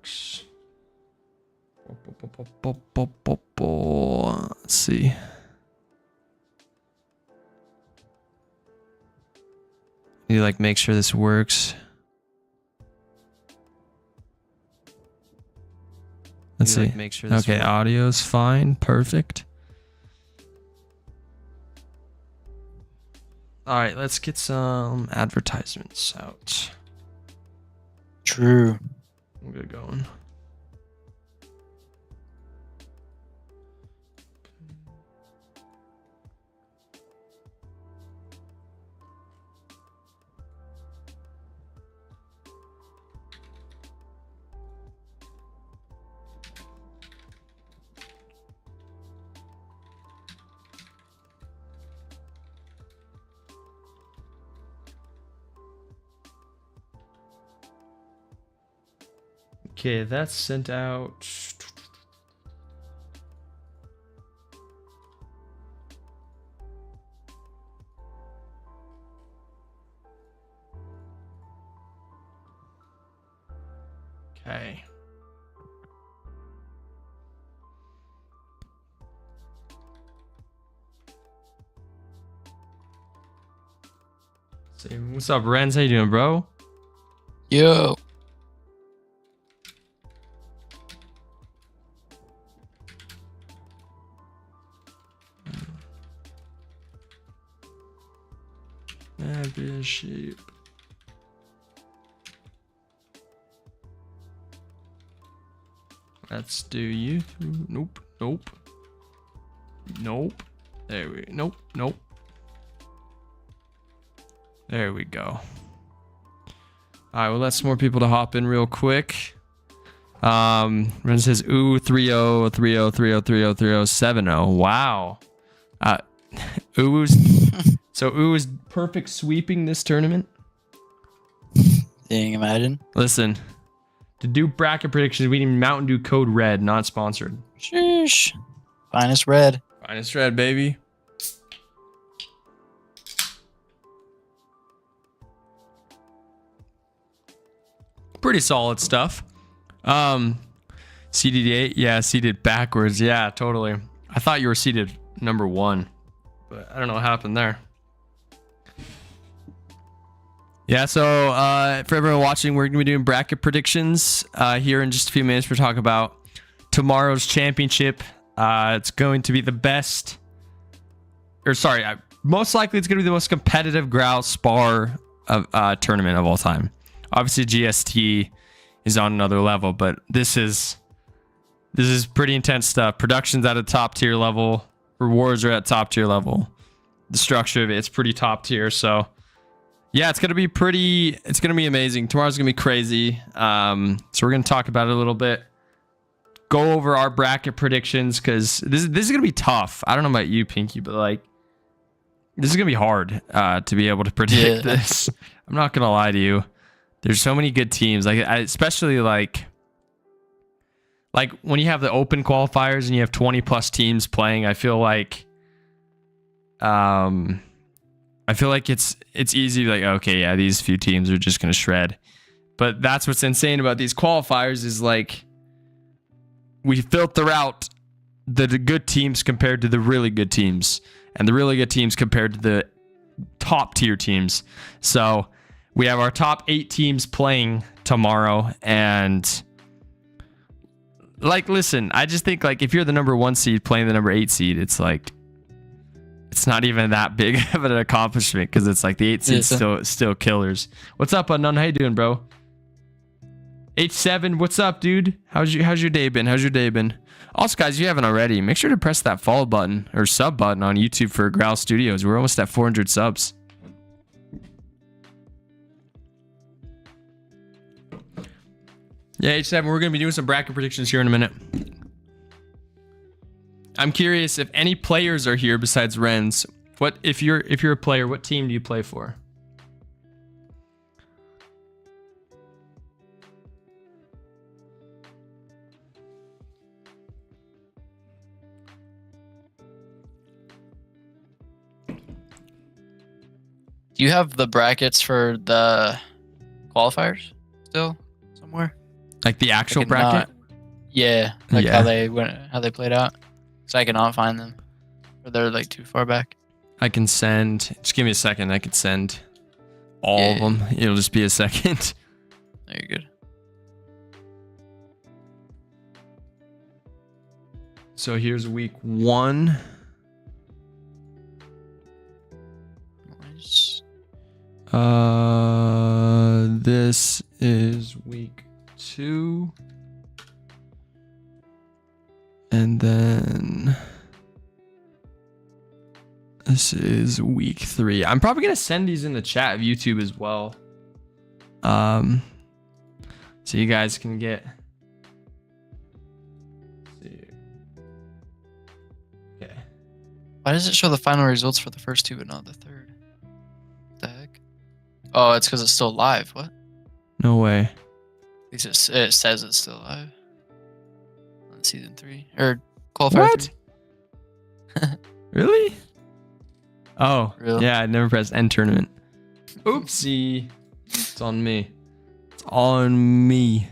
works. Let's see. You like make sure this works. Let's see. Make sure this okay, audio's fine. Perfect. All right, let's get some advertisements out. True. We'll get going. Okay, that's sent out. Okay. See, what's up, Renz? How you doing, bro? Yo. Happy as sheep. Let's do you. Nope. Nope. Nope. There we. Nope. Nope. There we go. All right. Well, let's more people to hop in real quick. Ren says, "Ooh, 3-0, 3-0, 3-0, 3-0, 3-0, 7-0. Wow. Ooh's." So Ooh is perfect sweeping this tournament. Dang, imagine. Listen, to do bracket predictions, we need Mountain Dew Code Red, not sponsored. Sheesh. Finest red. Finest red, baby. Pretty solid stuff. Seeded 8, yeah, seeded backwards. Yeah, totally. I thought you were seeded number 1, but I don't know what happened there. Yeah, so for everyone watching, we're going to be doing bracket predictions here in just a few minutes. We're talking about tomorrow's championship. It's going to be the best, or sorry, most likely it's going to be the most competitive Graal Spar tournament of all time. Obviously, GST is on another level, but this is pretty intense stuff. Production's at a top tier level. Rewards are at top tier level. The structure of it's pretty top tier, so... yeah, it's going to be amazing. Tomorrow's going to be crazy. So we're going to talk about it a little bit. Go over our bracket predictions because this is going to be tough. I don't know about you, Pinky, but like this is going to be hard to be able to predict this. I'm not going to lie to you. There's so many good teams. Like especially like when you have the open qualifiers and you have 20 plus teams playing, I feel like it's easy, like, okay, yeah, these few teams are just going to shred. But that's what's insane about these qualifiers is, like, we filter out the good teams compared to the really good teams. And the really good teams compared to the top tier teams. So we have our top 8 teams playing tomorrow. And, like, listen, I just think, like, if you're the number 1 seed playing the number 8 seed, it's like... it's not even that big of an accomplishment because it's like the 8 seed's still killers. What's up, Unknown? How you doing, bro? H7, what's up, dude? How's your day been? How's your day been? Also, guys, if you haven't already, make sure to press that follow button or sub button on YouTube for Graal Studios. We're almost at 400 subs. Yeah, H7, we're gonna be doing some bracket predictions here in a minute. I'm curious if any players are here besides Renz. What if you're a player, what team do you play for? Do you have the brackets for the qualifiers still somewhere? Like the actual I bracket? cannot- Yeah, like Yeah. how they played out. So I cannot find them, or they're like too far back. I can send. Just give me a second. I could send all of Yeah. them. It'll just be a second. No, you're good. So here's week 1. Nice. This is week 2. And then this is week 3. I'm probably gonna send these in the chat of YouTube as well. So you guys can get. Let's see. Okay. Why does it show the final results for the first 2 but not the third? What the heck? Oh, it's because it's still live. What? No way. At least it says it's still live. On season 3 or qualifier What? 3. Really? Oh, Real. yeah. I never pressed end tournament. Oopsie. It's on me. It's on me.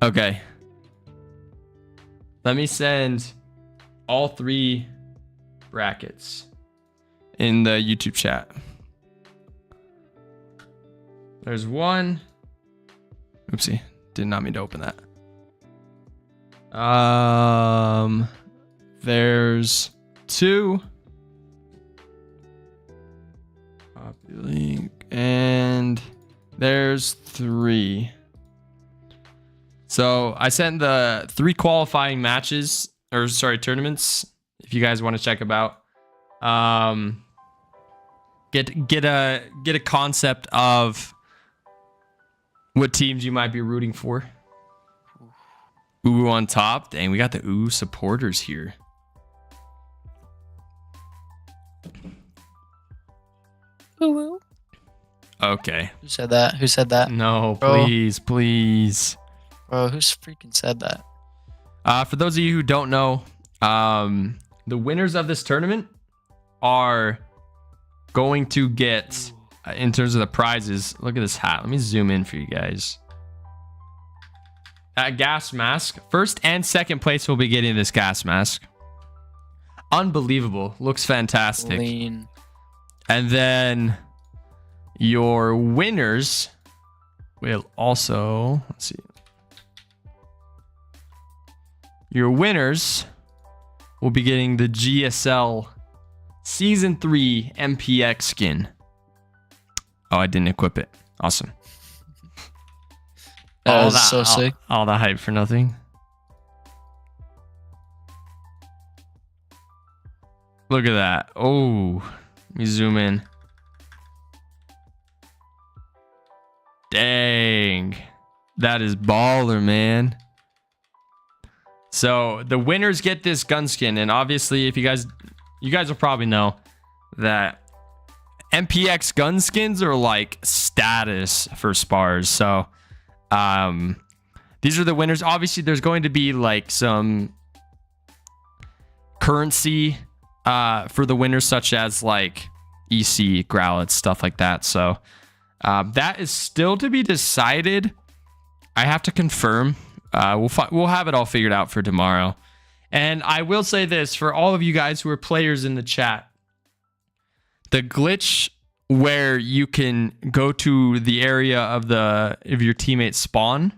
Okay. Let me send all 3 brackets in the YouTube chat. There's 1. Oopsie. Did not mean to open that. There's 2. Copy link. And there's 3. So I sent the 3 qualifying matches, or sorry, tournaments. If you guys want to check them out, get a concept of what teams you might be rooting for. Ooh on top. Dang, we got the Ooh supporters here. Ooh. Okay. Who said that? Who said that? No, Bro. please. Bro, who's freaking said that? For those of you who don't know, the winners of this tournament are going to get, in terms of the prizes, look at this hat. Let me zoom in for you guys. That gas mask. First and second place will be getting this gas mask. Unbelievable. Looks fantastic. Lean. And then your winners will also, let's see. Your winners will be getting the GSL Season 3 MPX skin. Oh, I didn't equip it. Awesome. That was so sick. All the hype for nothing. Look at that. Oh, let me zoom in. Dang. That is baller, man. So the winners get this gun skin, and obviously, if you guys will probably know that MPX gun skins are like status for spars. So these are the winners. Obviously, there's going to be like some currency for the winners, such as like EC, Graal, stuff like that. So that is still to be decided. I have to confirm. We'll have it all figured out for tomorrow. And I will say this for all of you guys who are players in the chat. The glitch where you can go to the area of your teammate's spawn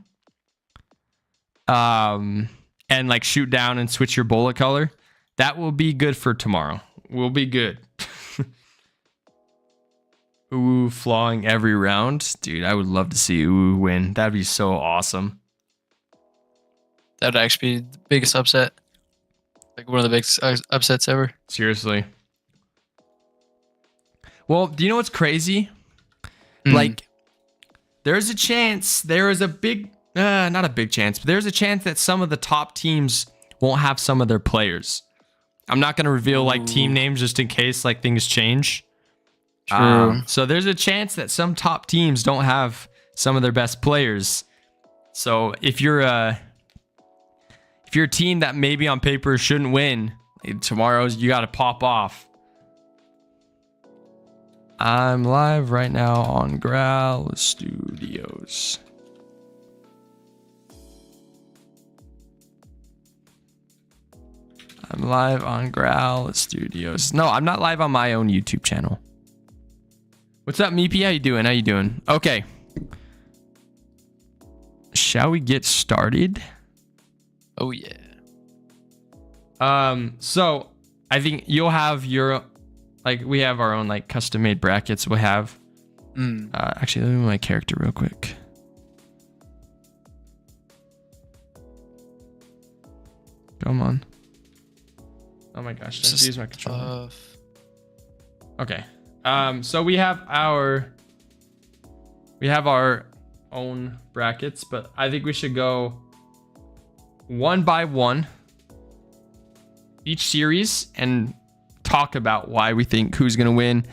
and like shoot down and switch your bullet color, that will be good for tomorrow. Will be good. Ooh, flawing every round. Dude, I would love to see Ooh win. That'd be so awesome. That'd actually be the biggest upset. Like one of the biggest upsets ever. Seriously. Well, do you know what's crazy? Like, there's a chance, there is a big, not a big chance, but there's a chance that some of the top teams won't have some of their players. I'm not going to reveal like team names just in case like things change. True. So there's a chance that some top teams don't have some of their best players. So if you're a team that maybe on paper shouldn't win, tomorrow's you got to pop off. I'm live right now on Graal Studios. I'm live on Graal Studios. No, I'm not live on my own YouTube channel. What's up, Meepy? How you doing? Okay. Shall we get started? Oh yeah. So I think you'll have your, like, we have our own like custom made brackets. We'll have. Actually, let me move my character real quick. Come on. Oh my gosh, I just use my controller. Okay. So we have our own brackets, but I think we should go one by one each series and talk about why we think who's going to win,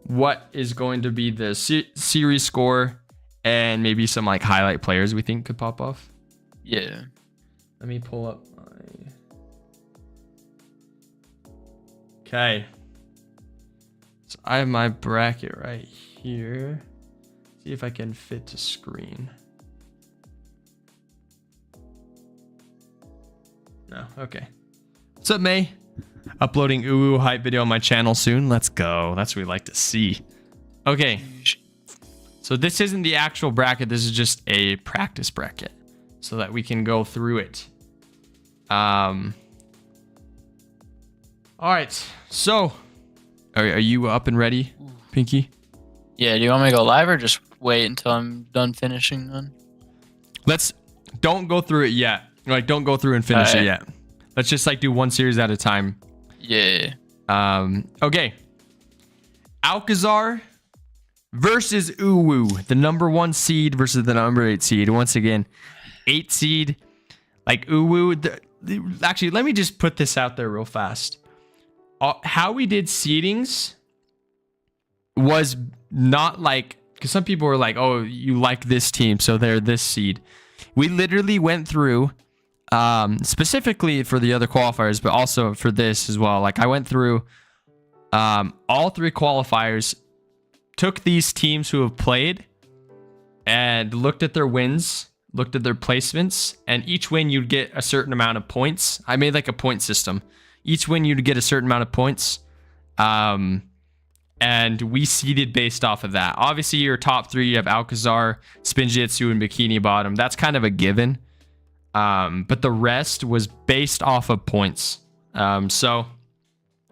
what is going to be the series score, and maybe some like highlight players we think could pop off. Yeah. Let me pull up my... Okay. So I have my bracket right here. See if I can fit to screen. No, okay. What's up, May? Uploading Uwu hype video on my channel soon. Let's go. That's what we like to see. Okay. So this isn't the actual bracket. This is just a practice bracket so that we can go through it. All right. So are you up and ready, Pinky? Yeah. Do you want me to go live or just wait until I'm done finishing then? Don't go through it yet. Like, don't go through and finish it yet. Let's just like do one series at a time. Yeah. Okay. Alcazar versus Uwu, the number 1 seed versus the number 8 seed. Once again, 8 seed, like Uwu. Actually, let me just put this out there real fast. How we did seedings was not like, because some people were like, oh, you like this team, so they're this seed. We literally went through, specifically for the other qualifiers, but also for this as well. Like, I went through all 3 qualifiers, took these teams who have played and looked at their wins, looked at their placements, and each win you'd get a certain amount of points. I made like a point system. Each win you'd get a certain amount of points. And we seeded based off of that. Obviously, your top 3, you have Alcazar, Spinjitzu, and Bikini Bottom. That's kind of a given. But the rest was based off of points. So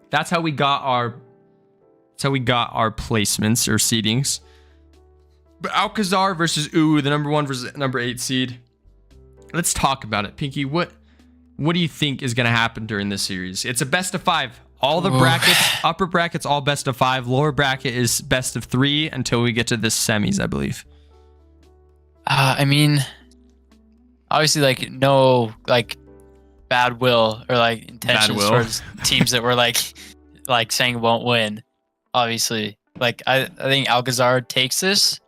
that's how we got our placements or seedings. But Alcazar versus Uwu, the number 1 versus number 8 seed. Let's talk about it. Pinky, what do you think is going to happen during this series? It's a best of 5. All the brackets, upper brackets, all best of 5. Lower bracket is best of 3 until we get to the semis, I believe. I mean, obviously, like, no, like, bad will or like intentions towards teams that were like saying won't win. Obviously, like, I think Alcazar takes this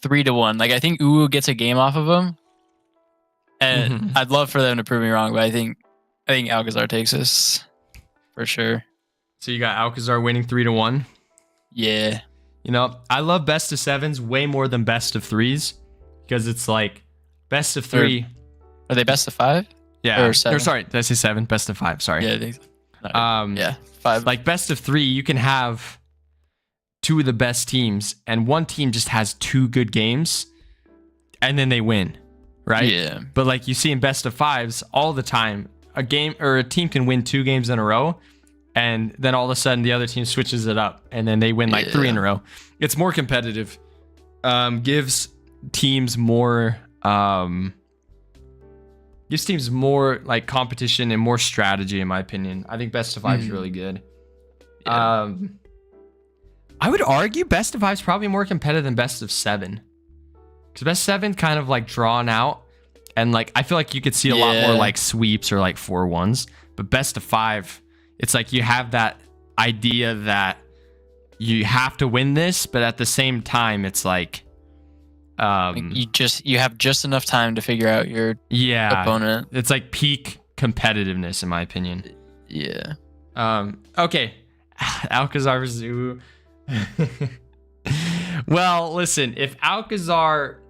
3-1. Like, I think Uwu gets a game off of them, and I'd love for them to prove me wrong, but I think Alcazar takes this for sure. So you got Alcazar winning 3-1. Yeah. You know, I love best of 7s way more than best of 3s because it's like best of 3. Are they best of 5? Yeah. Or 7? Or sorry, did I say 7? Best of 5. Sorry. Yeah. Yeah. 5. Like best of 3, you can have 2 of the best teams, and one team just has 2 good games, and then they win, right? Yeah. But like you see in best of 5s all the time, a game or a team can win 2 games in a row, and then all of a sudden the other team switches it up, and then they win like 3 in a row. It's more competitive. Gives teams more like competition and more strategy, in my opinion. I think best of 5 is really good. Yeah. I would argue best of 5 is probably more competitive than best of 7, because best 7 kind of like drawn out, and like I feel like you could see a lot more like sweeps or like 4-1s. But best of 5, it's like you have that idea that you have to win this, but at the same time, it's like you have just enough time to figure out your opponent. It's like peak competitiveness, in my opinion. Yeah. Okay. Alcazar versus Uwu. Well, listen, if Alcazar,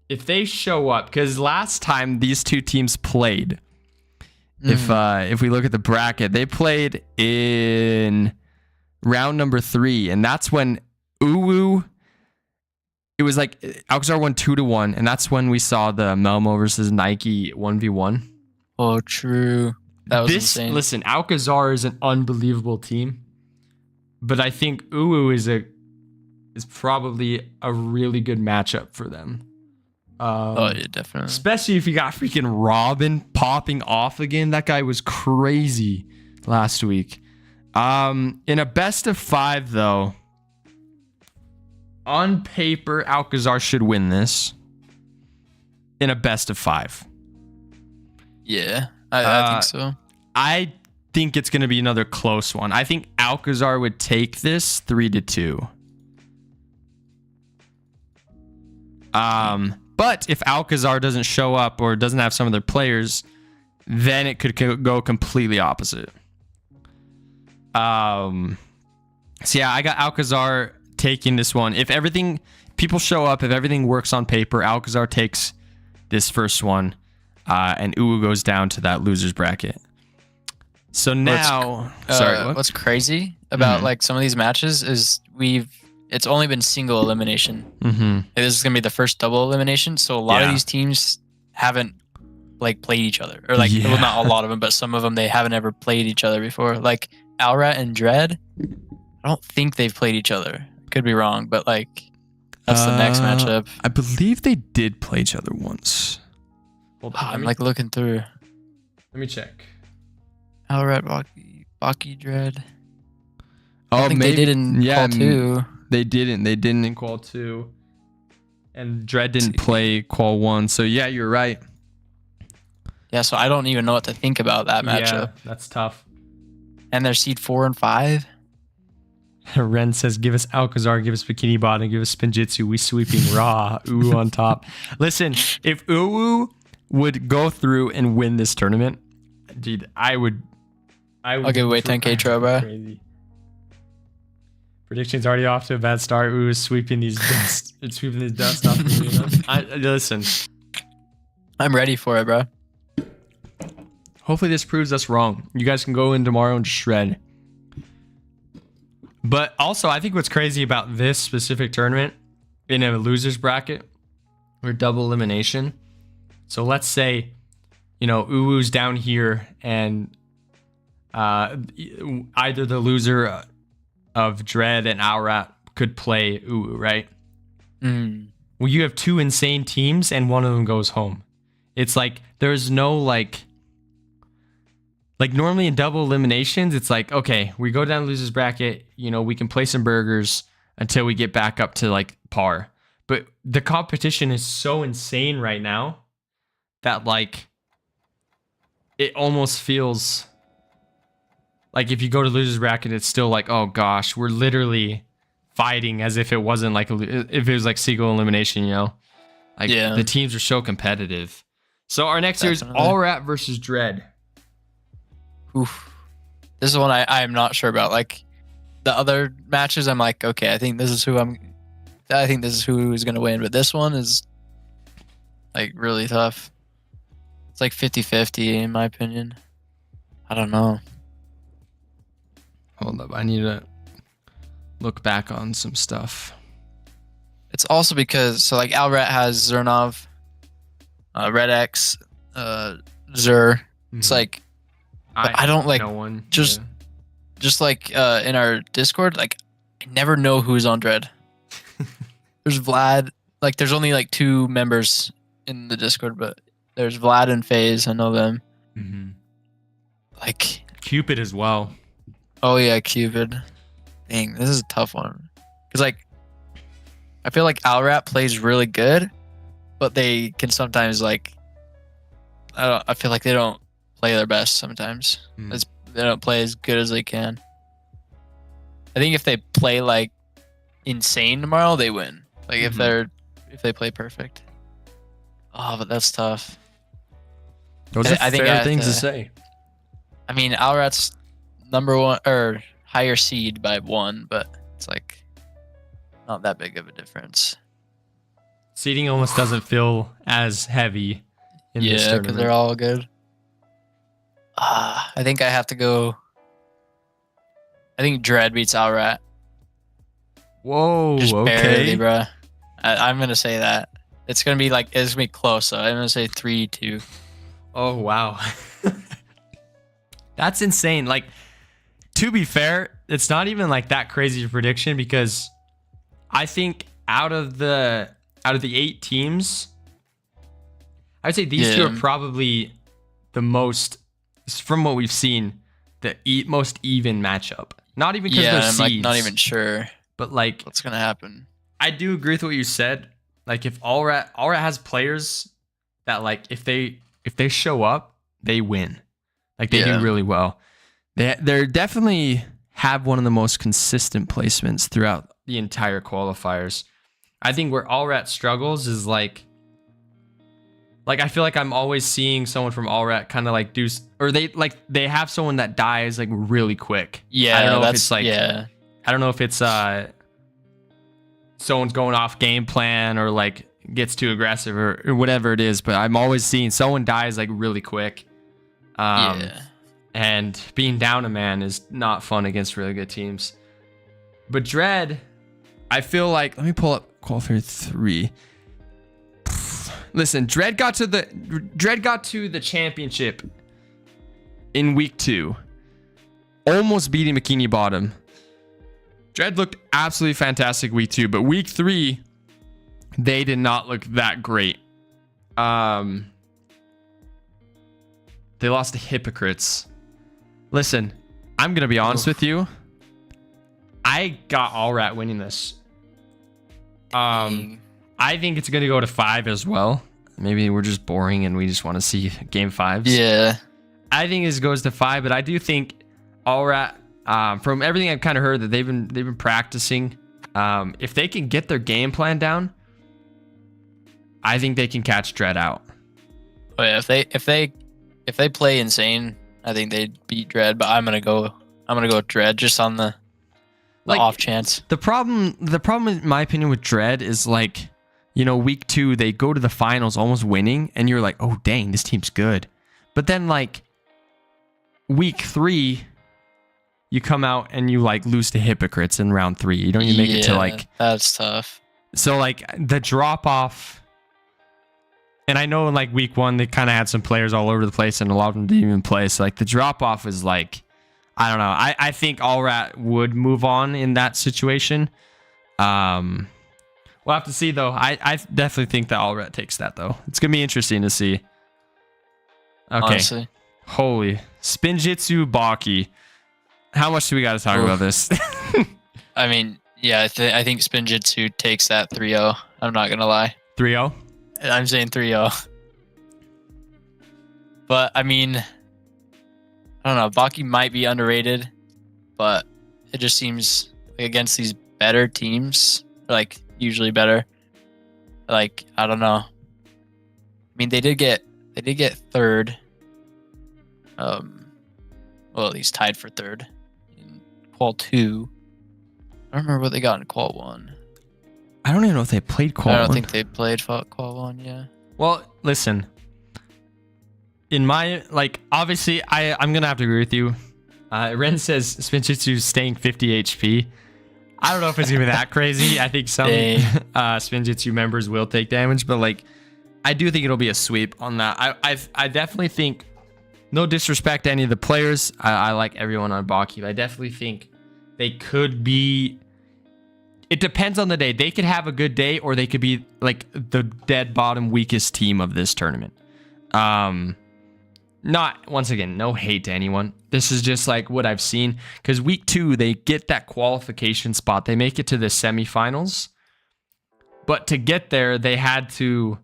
if they show up, because last time these 2 teams played, If we look at the bracket, they played in round number 3, and that's when Uwu. It was like Alcazar won 2-1, and that's when we saw the Melmo versus Nike 1v1. Oh, true. That was insane. Listen, Alcazar is an unbelievable team, but I think Uwu is probably a really good matchup for them. Oh yeah, definitely. Especially if you got freaking Robin popping off again. That guy was crazy last week. In a best of 5 though, on paper, Alcazar should win this. In a best of 5. Yeah, I think so. I think it's going to be another close one. I think Alcazar would take this 3-2. But if Alcazar doesn't show up or doesn't have some of their players, then it could go completely opposite. So yeah, I got Alcazar taking this one. If people show up, if everything works on paper, Alcazar takes this first one, and Uwu goes down to that losers bracket. So now, what's crazy about like some of these matches is it's only been single elimination. This is gonna be the first double elimination, so a lot of these teams haven't like played each other, or like well, not a lot of them, but some of them they haven't ever played each other before. Like Alrat and Dread, I don't think they've played each other. Could be wrong, but like that's the next matchup. I believe they did play each other once. Hold on, I'm like looking through. Let me check. Alrat, Baki, Dread. Oh, I think they did in Qual 2. They didn't in Qual 2. And Dread didn't play Qual 1. So yeah, you're right. Yeah, so I don't even know what to think about that matchup. Yeah, that's tough. And they're seed 4 and 5. Ren says, give us Alcazar, give us Bikini Bottom, give us Spinjitzu. We sweeping raw. Uwu on top. Listen, if Uwu would go through and win this tournament, dude, I would I'll give away 10K tro, bro. Crazy. Prediction's already off to a bad start. Uwu is sweeping these dust. It's sweeping this dust off the arena. Listen. I'm ready for it, bro. Hopefully this proves us wrong. You guys can go in tomorrow and shred. But also, I think what's crazy about this specific tournament in a loser's bracket or double elimination. So let's say, Uwu's down here and either the loser of Dread and Alrat could play Uwu, right? Well, you have 2 insane teams and one of them goes home. It's like there's no like normally in double eliminations, it's like, okay, we go down losers bracket, we can play some burgers until we get back up to like par. But the competition is so insane right now that like it almost feels like if you go to losers bracket, it's still like, oh gosh, we're literally fighting as if it wasn't like if it was like single elimination, like the teams are so competitive. So our next year is Alrat versus Dread. Oof. This is one I am not sure about. Like the other matches, I'm like, okay, I think this is who is going to win. But this one is like really tough. It's like 50-50 in my opinion. I don't know. Hold up. I need to look back on some stuff. It's also because, so like Alrat has Zernov, Red X, Zur. It's like, I don't like, no one. just like in our Discord, like I never know who's on Dread. There's Vlad. Like there's only like 2 members in the Discord, but there's Vlad and FaZe. I know them. Like Cupid as well. Oh yeah, Cupid. Dang, this is a tough one. Cause like, I feel like Alrat plays really good, but they can sometimes like, I feel like they don't play their best sometimes. They don't play as good as they can. I think if they play like insane tomorrow, they win. Like if they play perfect. Oh, but that's tough. Those are fair things to say. I mean, Alrat's number 1 or higher seed by 1, but it's like not that big of a difference. Seeding almost doesn't feel as heavy in this tournament. Because they're all good. I think I have to go. I think Dread beats Alrat. Whoa, Just okay. barely, bro. I'm gonna say that. It's gonna be close. So I'm gonna say 3-2. Oh wow. That's insane. Like, to be fair, it's not even like that crazy of a prediction, because I think out of the 8 teams, I would say these two are probably the most, from what we've seen, the most even matchup. Not even because they're seeds. I'm like not even sure. But like, what's gonna happen? I do agree with what you said. Like, if Allrat has players that, like, if they show up, they win. Like, they do really well. They're definitely have one of the most consistent placements throughout the entire qualifiers. I think where Allrat struggles is like I feel like I'm always seeing someone from Allrat kind of like do, or they have someone that dies like really quick. Yeah, I don't know if it's like, I don't know if it's someone's going off game plan or like gets too aggressive or whatever it is, but I'm always seeing someone dies like really quick. And being down a man is not fun against really good teams. But Dread, I feel like, let me pull up qualifier 3. Listen, Dread got to the championship in week 2, almost beating Bikini Bottom. Dread looked absolutely fantastic week 2, but week 3, they did not look that great. They lost to Hypocrites. Listen, I'm gonna be honest with you. I got Allrat winning this. I think it's gonna go to 5 as well. Maybe we're just boring and we just want to see game 5s. Yeah. I think this goes to 5, but I do think Allrat, from everything I've kind of heard, that they've been practicing. If they can get their game plan down, I think they can catch Dread out. Oh yeah, if they play insane, I think they'd beat Dread. But I'm gonna go with Dread just on the off chance. The problem in my opinion with Dread is, like, you know, week 2 they go to the finals almost winning, and you're like, oh dang, this team's good. But then like week 3, you come out and you like lose to Hypocrites in round 3. You don't even make it to like. That's tough. So like the drop off. And I know in like week 1 they kind of had some players all over the place and a lot of them didn't even play. So like the drop off is like, I don't know. I think Allrat would move on in that situation. We'll have to see though. I definitely think that Allrat takes that though. It's gonna be interesting to see. Okay. Honestly. Holy Spinjitzu Baki. How much do we got to talk about this? I mean, yeah, I think Spinjitzu takes that 3-0. I'm not gonna lie. 3-0. I'm saying 3-0. But I mean, I don't know. Baki might be underrated, but it just seems like against these better teams, like usually better. Like, I don't know. I mean, they did get third. Well, at least tied for third in qual 2. I don't remember what they got in qual 1. I don't even know if they played qual 1. I don't think they played qual 1. Yeah. Well, listen. In my, like, obviously, I'm gonna have to agree with you. Ren says Spinjitsu's staying 50 HP. I don't know if it's gonna be that crazy. I think some Spinjitzu members will take damage, but like, I do think it'll be a sweep on that. I definitely think, no disrespect to any of the players, I like everyone on Baki, but I definitely think they could be. It depends on the day. They could have a good day, or they could be like the dead bottom weakest team of this tournament. Not, once again, no hate to anyone. This is just like what I've seen. Because week 2, they get that qualification spot. They make it to the semifinals. But to get there, they had to,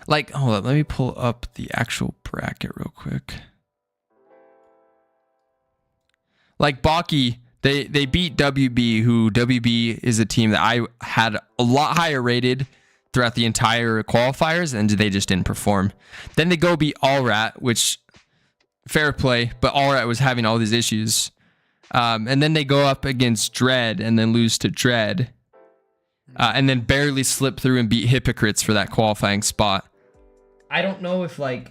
like, hold on, let me pull up the actual bracket real quick. Like Baki, they beat WB, who WB is a team that I had a lot higher rated throughout the entire qualifiers, and they just didn't perform. Then they go beat Allrat, which, fair play, but Allrat was having all these issues. And then they go up against Dread and then lose to Dread. And then barely slip through and beat Hypocrites for that qualifying spot. I don't know if like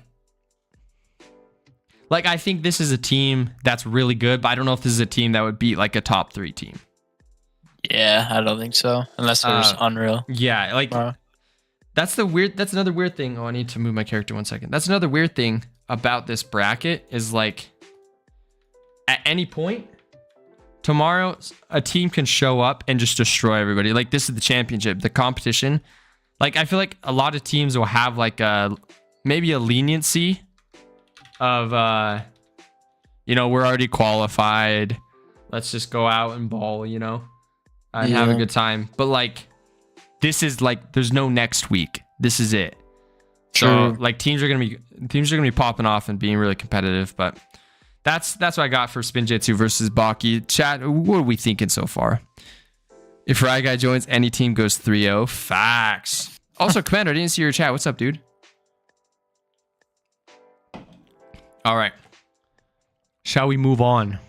Like, I think this is a team that's really good, but I don't know if this is a team that would beat like a top 3 team. Yeah, I don't think so. Unless it was Unreal. Yeah, like that's another weird thing. Oh, I need to move my character 1 second. That's another weird thing about this bracket is like at any point tomorrow a team can show up and just destroy everybody. Like, this is the championship, the competition. Like, I feel like a lot of teams will have like maybe a leniency of we're already qualified, let's just go out and ball, and have a good time. But like, this is like, there's no next week. This is it. So like, teams are gonna be popping off and being really competitive. But that's what I got for Spinjitzu versus Baki. Chat, what are we thinking so far? If Rye Guy joins, any team goes 3-0. Facts. Also, Commander, I didn't see your chat. What's up, dude? All right. Shall we move on?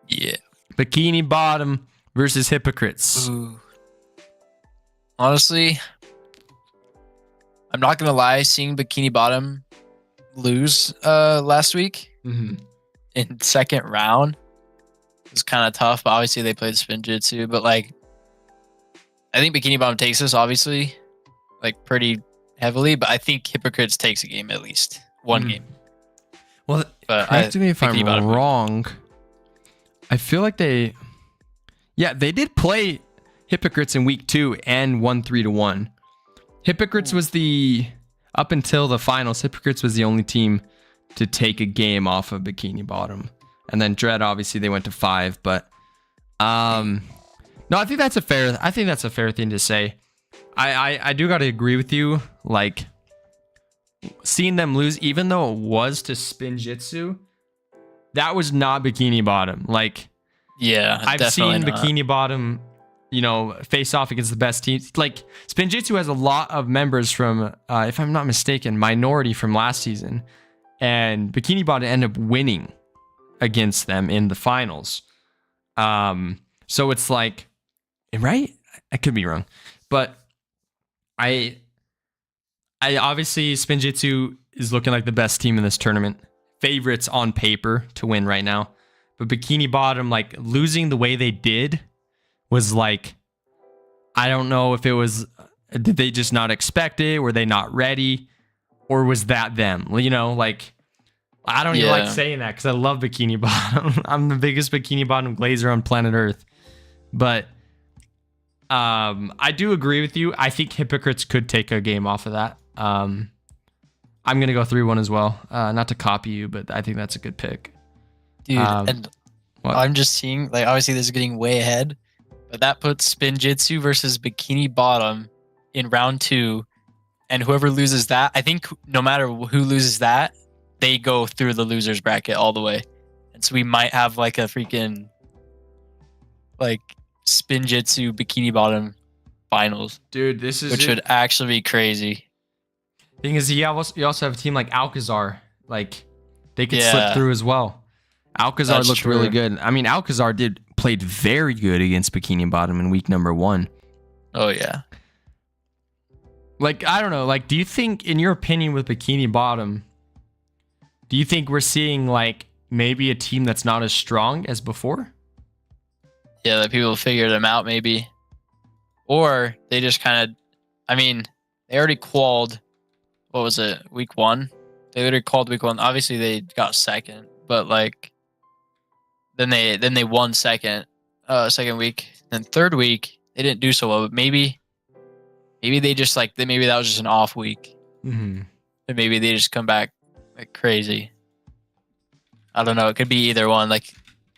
Yeah. Bikini Bottom versus Hypocrites. Ooh. Honestly, I'm not gonna lie. Seeing Bikini Bottom lose last week in second round was kind of tough. But obviously, they played Spinjitzu. But like, I think Bikini Bottom takes this, obviously, like pretty heavily. But I think Hypocrites takes a game, at least one game. Well, correct me if I'm wrong. I feel like they did play Hypocrites in week 2 and won 3-1. Hypocrites was up until the finals, Hypocrites was the only team to take a game off of Bikini Bottom. And then Dread, obviously, they went to 5. But no, I think that's a fair thing to say. I do gotta agree with you. Like, seeing them lose, even though it was to Spinjitzu, that was not Bikini Bottom. Like, yeah, I've seen Bikini Bottom, face off against the best teams. Like, Spinjitzu has a lot of members from, if I'm not mistaken, minority from last season, and Bikini Bottom ended up winning against them in the finals. So it's like, right? I could be wrong, but I obviously, Spinjitzu is looking like the best team in this tournament. Favorites on paper to win right now. But Bikini Bottom, like, losing the way they did was like, I don't know if it was, did they just not expect it? Were they not ready? Or was that them? Like, I don't even like saying that because I love Bikini Bottom. I'm the biggest Bikini Bottom glazer on planet Earth. But I do agree with you. I think Hypocrites could take a game off of that. I'm going to go 3-1 as well. Not to copy you, but I think that's a good pick. Dude, and I'm just seeing, like, obviously this is getting way ahead, but that puts Spinjitzu versus Bikini Bottom in round 2, and whoever loses that, I think no matter who loses that, they go through the losers bracket all the way. And so we might have like a freaking like Spinjitzu Bikini Bottom finals. Dude, which would actually be crazy. Thing is, you also have a team like Alcazar. Like, they could slip through as well. Alcazar looked really good. I mean, Alcazar played very good against Bikini Bottom in week number 1. Oh, yeah. Like, I don't know. Like, do you think, in your opinion with Bikini Bottom, do you think we're seeing, like, maybe a team that's not as strong as before? Yeah, that people figured them out, maybe. Or they just kind of, I mean, they already qualled, what was it, week 1? They already called week 1. Obviously, they got second, but, like, then they won second week. Then third week, they didn't do so well, but maybe they just, like, maybe that was just an off week. Mm-hmm. And maybe they just come back like crazy. I don't know. It could be either one. Like,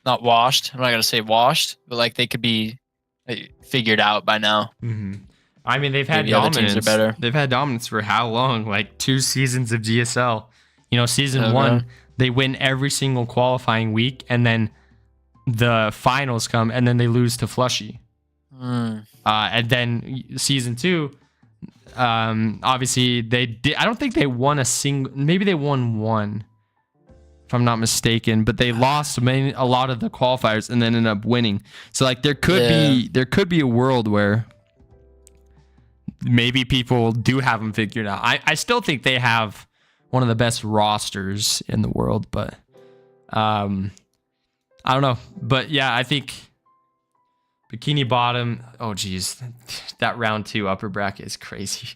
not washed. I'm not gonna say washed, but like they could be like, figured out by now. Mm-hmm. I mean, they've had dominance. Are better. They've had dominance for how long? Like 2 seasons of GSL. Season 1, they win every single qualifying week, and then the finals come, and then they lose to Flushy. And then season 2, obviously they did. I don't think they won a single. Maybe they won 1, if I'm not mistaken. But they lost a lot of the qualifiers and then ended up winning. So like there could be a world where maybe people do have them figured out. I still think they have one of the best rosters in the world, but I don't know. But yeah, I think Bikini Bottom. Oh, geez, that round 2 upper bracket is crazy.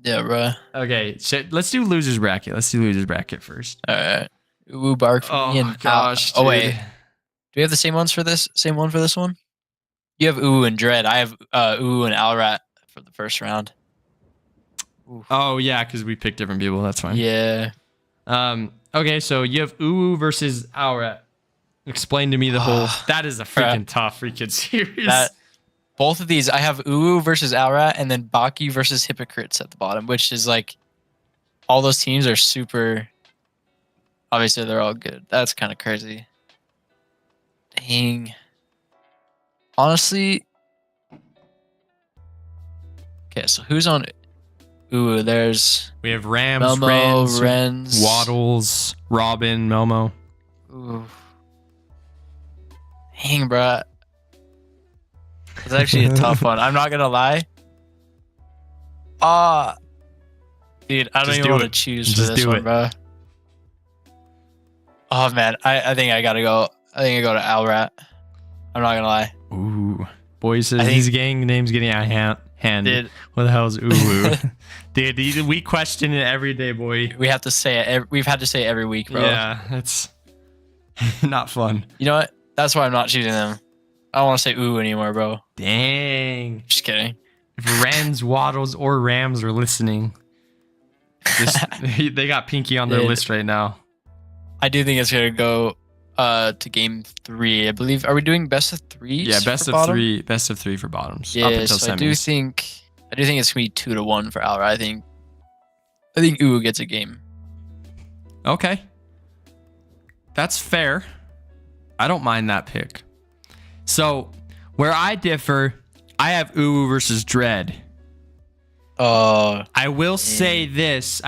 Yeah, bro. Okay, let's do losers bracket. Let's do losers bracket first. All right. Ooh, bark for me and gosh. Oh wait, do we have the same ones for this? Same one for this one? You have Ooh and Dread. I have Ooh and Alrat for the first round. Oof. Oh yeah, because we picked different people. That's fine. Yeah. Okay, so you have Ooh versus Alrat. Explain to me the whole. That is a freaking tough freaking series. Both of these, I have Ooh versus Alrat, and then Baki versus Hypocrites at the bottom, which is like, all those teams are super. Obviously, they're all good. That's kind of crazy. Dang. Honestly. Okay, so who's on? Ooh, we have Rams, Melmo, Renz, Waddles, Robin, Melmo. Ooh. Dang, bruh. It's actually a tough one. I'm not gonna lie. Dude, I don't even want to choose for this one, bro. Oh man, I think I gotta go. I think I go to Alrat. I'm not gonna lie. Ooh, boy says his gang name's getting out of hand. Dude. What the hell is Ooh? Dude, we question it every day, boy. We have to say it. We've had to say it every week, bro. Yeah, it's not fun. You know what? That's why I'm not choosing them. I don't want to say Ooh anymore, bro. Dang. Just kidding. If Rams, Waddles, or Rams are listening, they got Pinky on their list right now. I do think it's gonna go to game 3. I believe. Are we doing best of 3s? Yeah, best of 3. Best of 3 for bottoms. Yeah, up until so semis. I do think it's gonna be 2-1 for Alra. I think Ooh gets a game. Okay, that's fair. I don't mind that pick. So where I differ, I have Ooh versus Dread. I will say this.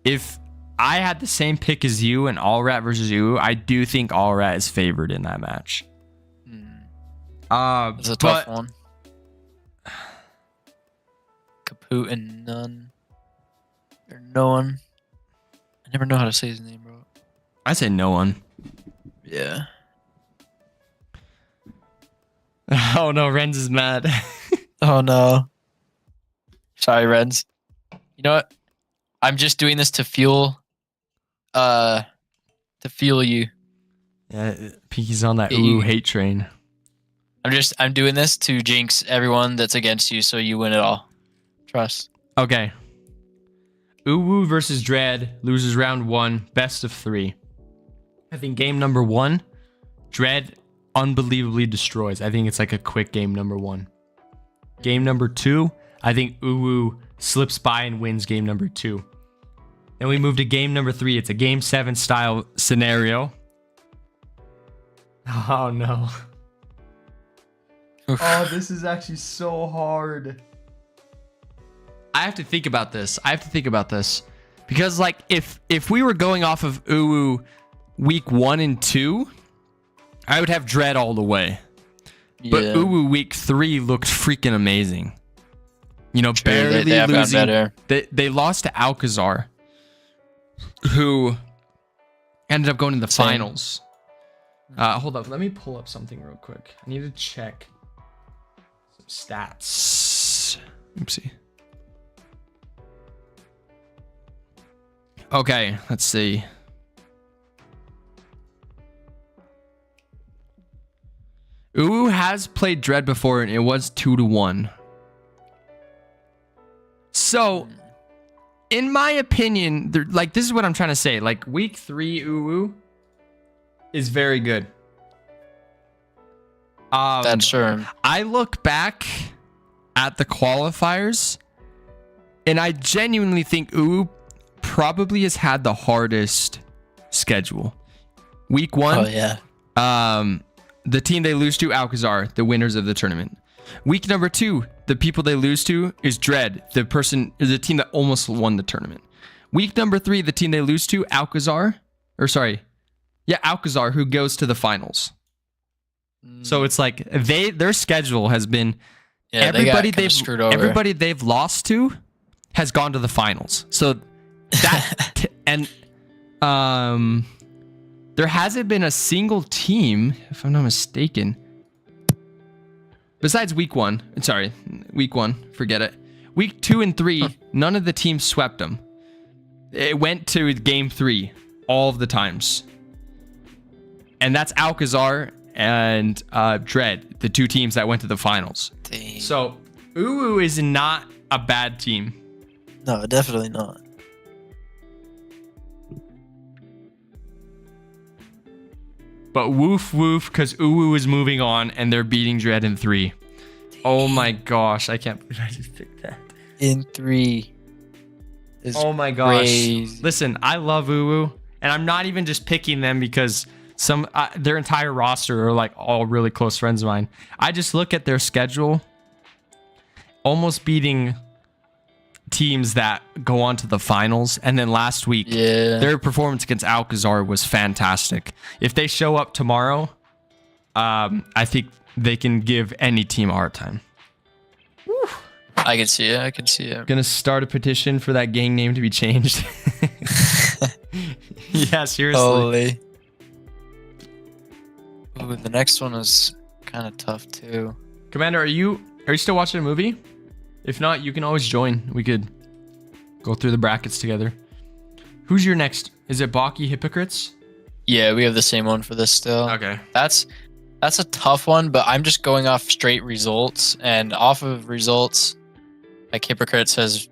If I had the same pick as you and Allrat versus Ooh, I do think Allrat is favored in that match. It's a tough one. Kaput and none. Or no one. I never know how to say his name, bro. I say no one. Yeah. Oh no, Renz is mad. Oh no. Sorry, Renz. You know what? I'm just doing this to fuel you. Yeah, Pinky's on that Ooh hate train. I'm doing this to jinx everyone that's against you so you win it all. Trust. Okay. Ooh versus Dread loses round 1, best of 3. I think game number 1, Dread unbelievably destroys. I think it's like a quick game number 1. Game number 2, I think Ooh slips by and wins game number 2. Then we move to game number 3. It's a game 7 style scenario. Oh no. Oh, this is actually so hard. I have to think about this. Because like if we were going off of Ooh week 1 and 2, I would have Dread all the way. But Ooh week 3 looked freaking amazing. You know, true, barely they losing. They lost to Alcazar, who ended up going to the finals. Hold up, let me pull up something real quick. I need to check some stats. Oopsie. Okay, let's see. Ooh has played Dread before, and it was 2-1. So, in my opinion, like this is what I'm trying to say. Like week 3, Ooh is very good. That's sure. I look back at the qualifiers, and I genuinely think Ooh probably has had the hardest schedule. Week 1. Oh yeah. The team they lose to, Alcazar, the winners of the tournament. Week number 2, the people they lose to is Dread, the team that almost won the tournament. Week number 3, the team they lose to, Alcazar, who goes to the finals. So it's like their schedule has been everybody they've lost to has gone to the finals. So that and there hasn't been a single team, if I'm not mistaken, besides week 1. Sorry, week 1. Forget it. Week 2 and 3, none of the teams swept them. It went to game 3 all of the times. And that's Alcazar and Dread, the 2 teams that went to the finals. Dang. So Uwu is not a bad team. No, definitely not. But woof woof, because Uwu is moving on and they're beating Dread in 3. Oh my gosh, I can't believe I just picked that. In 3. Oh my gosh. Crazy. Listen, I love Uwu, and I'm not even just picking them because their entire roster are like all really close friends of mine. I just look at their schedule, almost beating teams that go on to the finals. And then last week, their performance against Alcazar was fantastic. If they show up tomorrow, I think they can give any team a hard time. Woo. I can see it. Gonna start a petition for that gang name to be changed. Yeah, seriously. Holy. Ooh, the next one is kind of tough too. Commander, are you still watching a movie? If not, you can always join. We could go through the brackets together. Who's your next? Is it Baki Hypocrites? Yeah, we have the same one for this still. Okay. That's a tough one, but I'm just going off straight results, and off of results, like Hypocrites has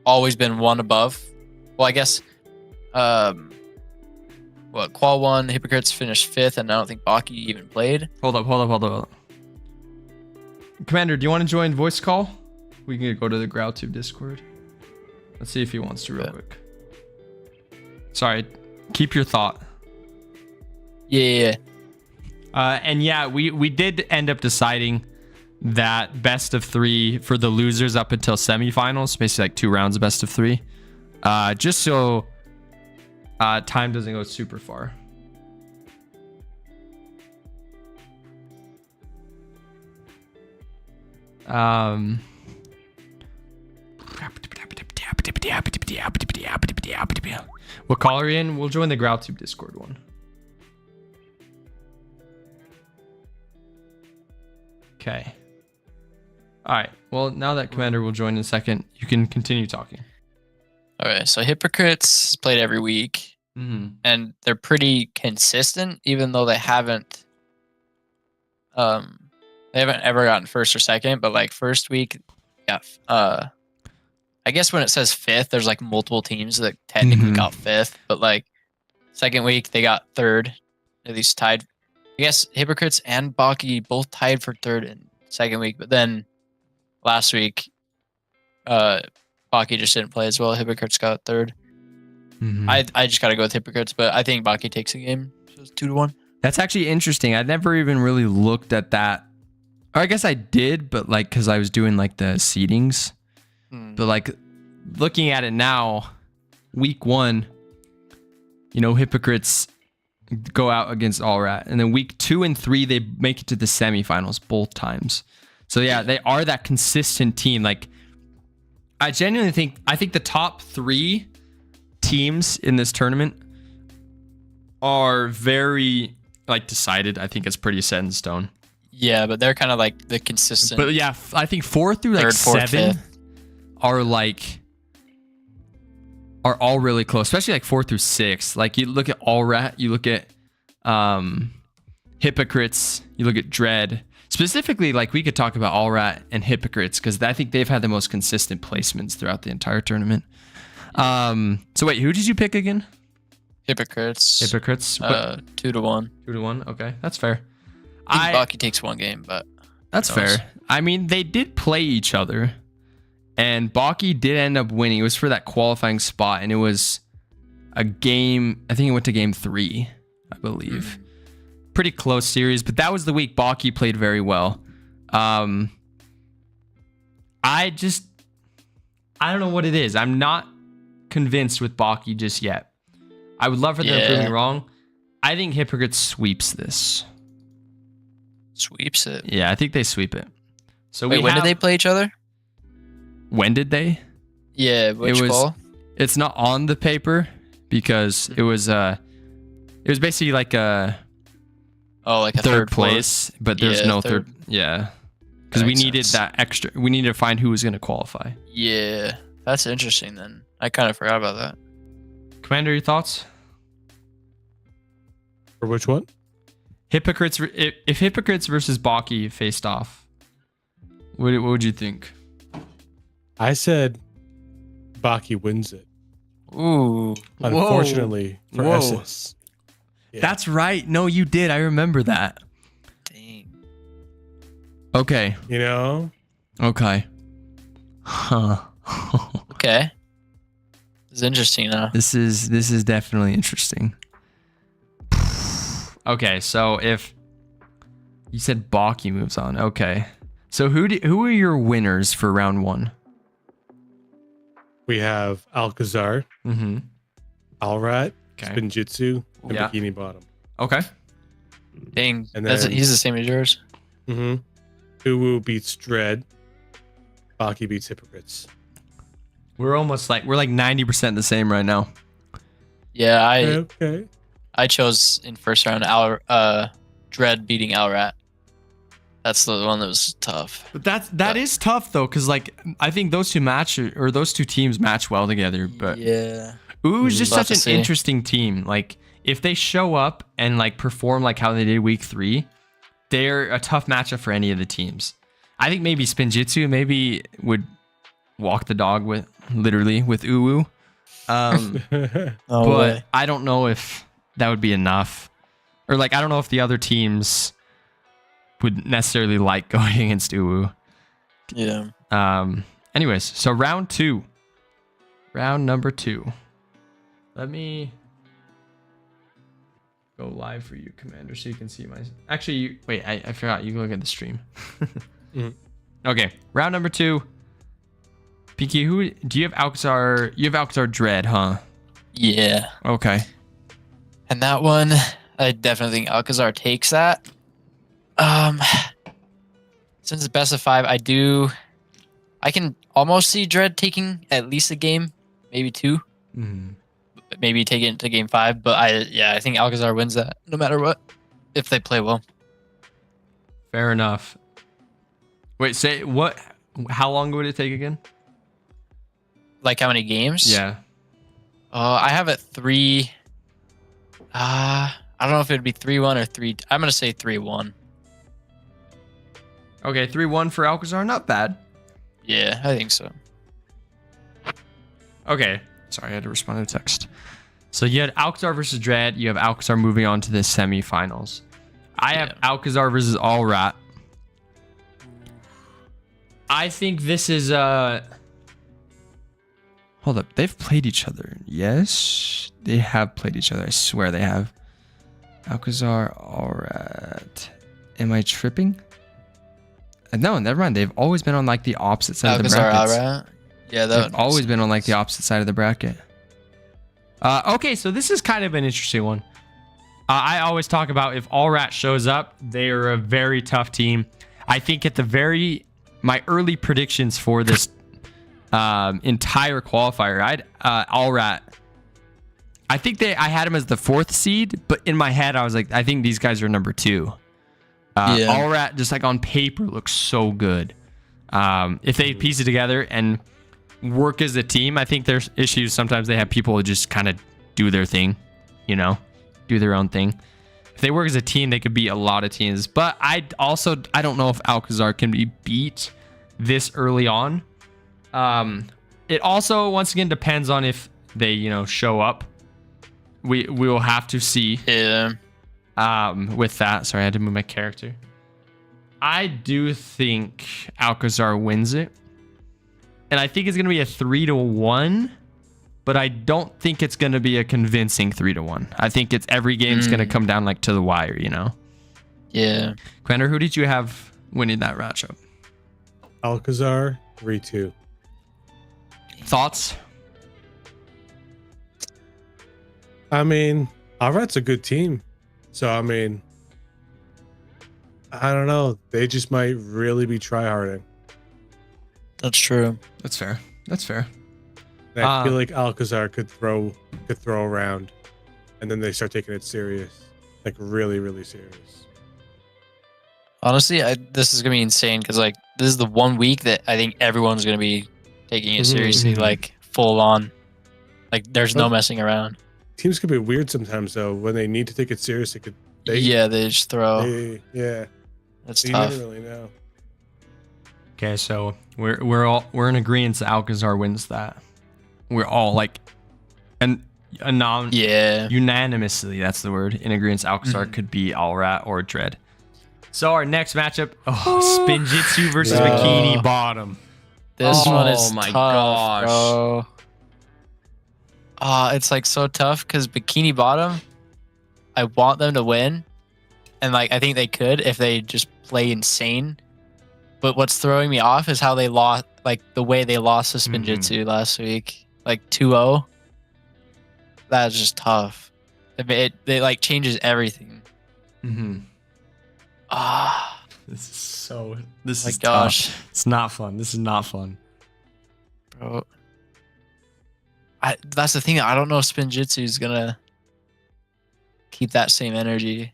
always been one above. Well, I guess Qual 1, Hypocrites finished 5th, and I don't think Baki even played. Hold up. Commander, do you want to join voice call? We can go to the GrowTube Discord. Let's see if he wants to real quick. Sorry, keep your thought. Yeah. And yeah, we did end up deciding that best of 3 for the losers up until semifinals, basically like 2 rounds of best of 3, just so time doesn't go super far. What call are you in? We'll join the GrowTube Discord one. Okay. All right. Well, now that Commander will join in a second, you can continue talking. All right. So Hypocrites played every week, and they're pretty consistent, even though they haven't ever gotten first or second. But like first week, I guess when it says 5th, there's like multiple teams that technically got 5th, but like second week they got 3rd, at least tied. I guess Hypocrites and Baki both tied for 3rd in second week, but then last week, Baki just didn't play as well. Hypocrites got 3rd. I just got to go with Hypocrites, but I think Baki takes the game. So it's 2-1. That's actually interesting. I never even really looked at that. Or I guess I did, but like because I was doing like the seedings. But like looking at it now, week 1, Hypocrites go out against Allrat, and then week 2 and 3 they make it to the semifinals both times. So yeah, they are that consistent team. Like I genuinely think the top 3 teams in this tournament are very like decided. I think it's pretty set in stone. Yeah, but they're kind of like the consistent. But yeah, I think 4 through like 7 are all really close, especially like 4 through 6. Like you look at Allrat, you look at Hypocrites, you look at Dread. Specifically, like we could talk about Allrat and Hypocrites because I think they've had the most consistent placements throughout the entire tournament. So wait, who did you pick again? Hypocrites. 2-1. 2-1. Okay, that's fair. I think Baki takes one game, but that's fair. I mean, they did play each other, and Baki did end up winning. It was for that qualifying spot, and it was a game. I think it went to game 3, I believe. Pretty close series, but that was the week Baki played very well. I don't know what it is. I'm not convinced with Baki just yet. I would love for them to prove me wrong. I think Hypocrites sweeps this. Sweeps it? Yeah, I think they sweep it. So wait, when did they play each other? When did they? Yeah, which call? It's not on the paper because it was basically like a like a third place, but there's no third. Yeah, because we needed that extra. We needed to find who was going to qualify. Yeah, that's interesting. Then I kind of forgot about that. Commander, your thoughts? For which one? Hypocrites. If Hypocrites versus Baki faced off, what would you think? I said Baki wins it. Ooh. Unfortunately for SS. Yeah. That's right. No, you did. I remember that. Dang. Okay. You know? Okay. Huh. Okay. This is interesting now. This is definitely interesting. Okay, so if you said Baki moves on, okay. So who are your winners for round 1? We have Alcazar, Mm-hmm. Alrat, Okay. Spinjitzu, and Yeah. Bikini Bottom. Okay. Dang. And then- He's the same as yours. Mm-hmm. Uwu beats Dread. Baki beats Hypocrites. We're like 90% the same right now. Yeah, Okay. I chose in first round Dread beating Alrat. That's the one that was tough. But that is tough though, because like I think those two teams match well together. But Yeah. Ooh's just We'll such have an to see. interesting team. Like if they show up and like perform like how they did week 3, they're a tough matchup for any of the teams. I think maybe Spinjitzu would walk the dog with Uwu. No But way. I don't know if that would be enough. Or like I don't know if the other teams would necessarily like going against Uwu. Yeah. Anyways, so round number 2. Let me go live for you, Commander, so you can see my. Actually, wait, I forgot. You can look at the stream. Mhm. Okay, round number 2. Pinky, who do you have? Alcazar. You have Alcazar Dread, huh? Yeah. Okay. And that one, I definitely think Alcazar takes that. Since it's best of 5, I can almost see Dread taking at least a game, maybe 2, maybe take it into game 5. But I think Alcazar wins that no matter what, if they play well. Fair enough. Wait, say what? How long would it take again? Like how many games? Yeah. I have it 3. I don't know if it'd be 3-1 or 3. I'm gonna say 3-1. Okay, 3-1 for Alcazar. Not bad. Yeah, I think so. Okay. Sorry, I had to respond to text. So you had Alcazar versus Dread. You have Alcazar moving on to the semifinals. I have Alcazar versus Allrat. I think this is Hold up. They've played each other. Yes, they have played each other. I swear they have. Alcazar, Allrat. Am I tripping? No, never mind. They've always been on like the opposite side of the brackets. Alcazar, Alrat. Yeah, They've always been on like the opposite side of the bracket. Okay, so this is kind of an interesting one. I always talk about if Allrat shows up, they are a very tough team. I think at my early predictions for this entire qualifier, Allrat. I think I had him as the 4th seed, but in my head I was like, I think these guys are number 2. Allrat just like on paper looks so good. If they piece it together and work as a team, I think there's issues. Sometimes they have people who just kind of do their thing, do their own thing. If they work as a team, they could beat a lot of teams. But I don't know if Alcazar can be beat this early on. It also once again depends on if they show up. We will have to see. Yeah. With that, sorry, I had to move my character. I do think Alcazar wins it. And I think it's going to be a 3-1, but I don't think it's going to be a convincing 3-1. I think every game's going to come down like to the wire, Yeah. Commander, who did you have winning that matchup? Alcazar, 3-2. Thoughts? I mean, Alrat's a good team. So, I mean, I don't know. They just might really be tryharding. That's true. That's fair. And I feel like Alcazar could throw around, and then they start taking it serious, like really, really serious. Honestly, this is gonna be insane because like this is the 1 week that I think everyone's gonna be taking it seriously, like full on. Like there's no messing around. Teams could be weird sometimes though. When they need to take it serious, they just throw. You That's tough. never really know. Okay, so we're in agreement that Alcazar wins that. We're all like, unanimously, that's the word, in agreement Alcazar could be Alrat or Dread. So our next matchup, Spinjitzu versus Bikini Bottom. This one is tough, bro. It's like so tough because Bikini Bottom, I want them to win, and like I think they could if they just play insane. But what's throwing me off is how they lost, like the way they lost to Spinjitzu last week, like 2-0. That's just tough. It like changes everything. This is tough. It's not fun. This is not fun, bro. That's the thing. I don't know if Spinjitzu is gonna keep that same energy.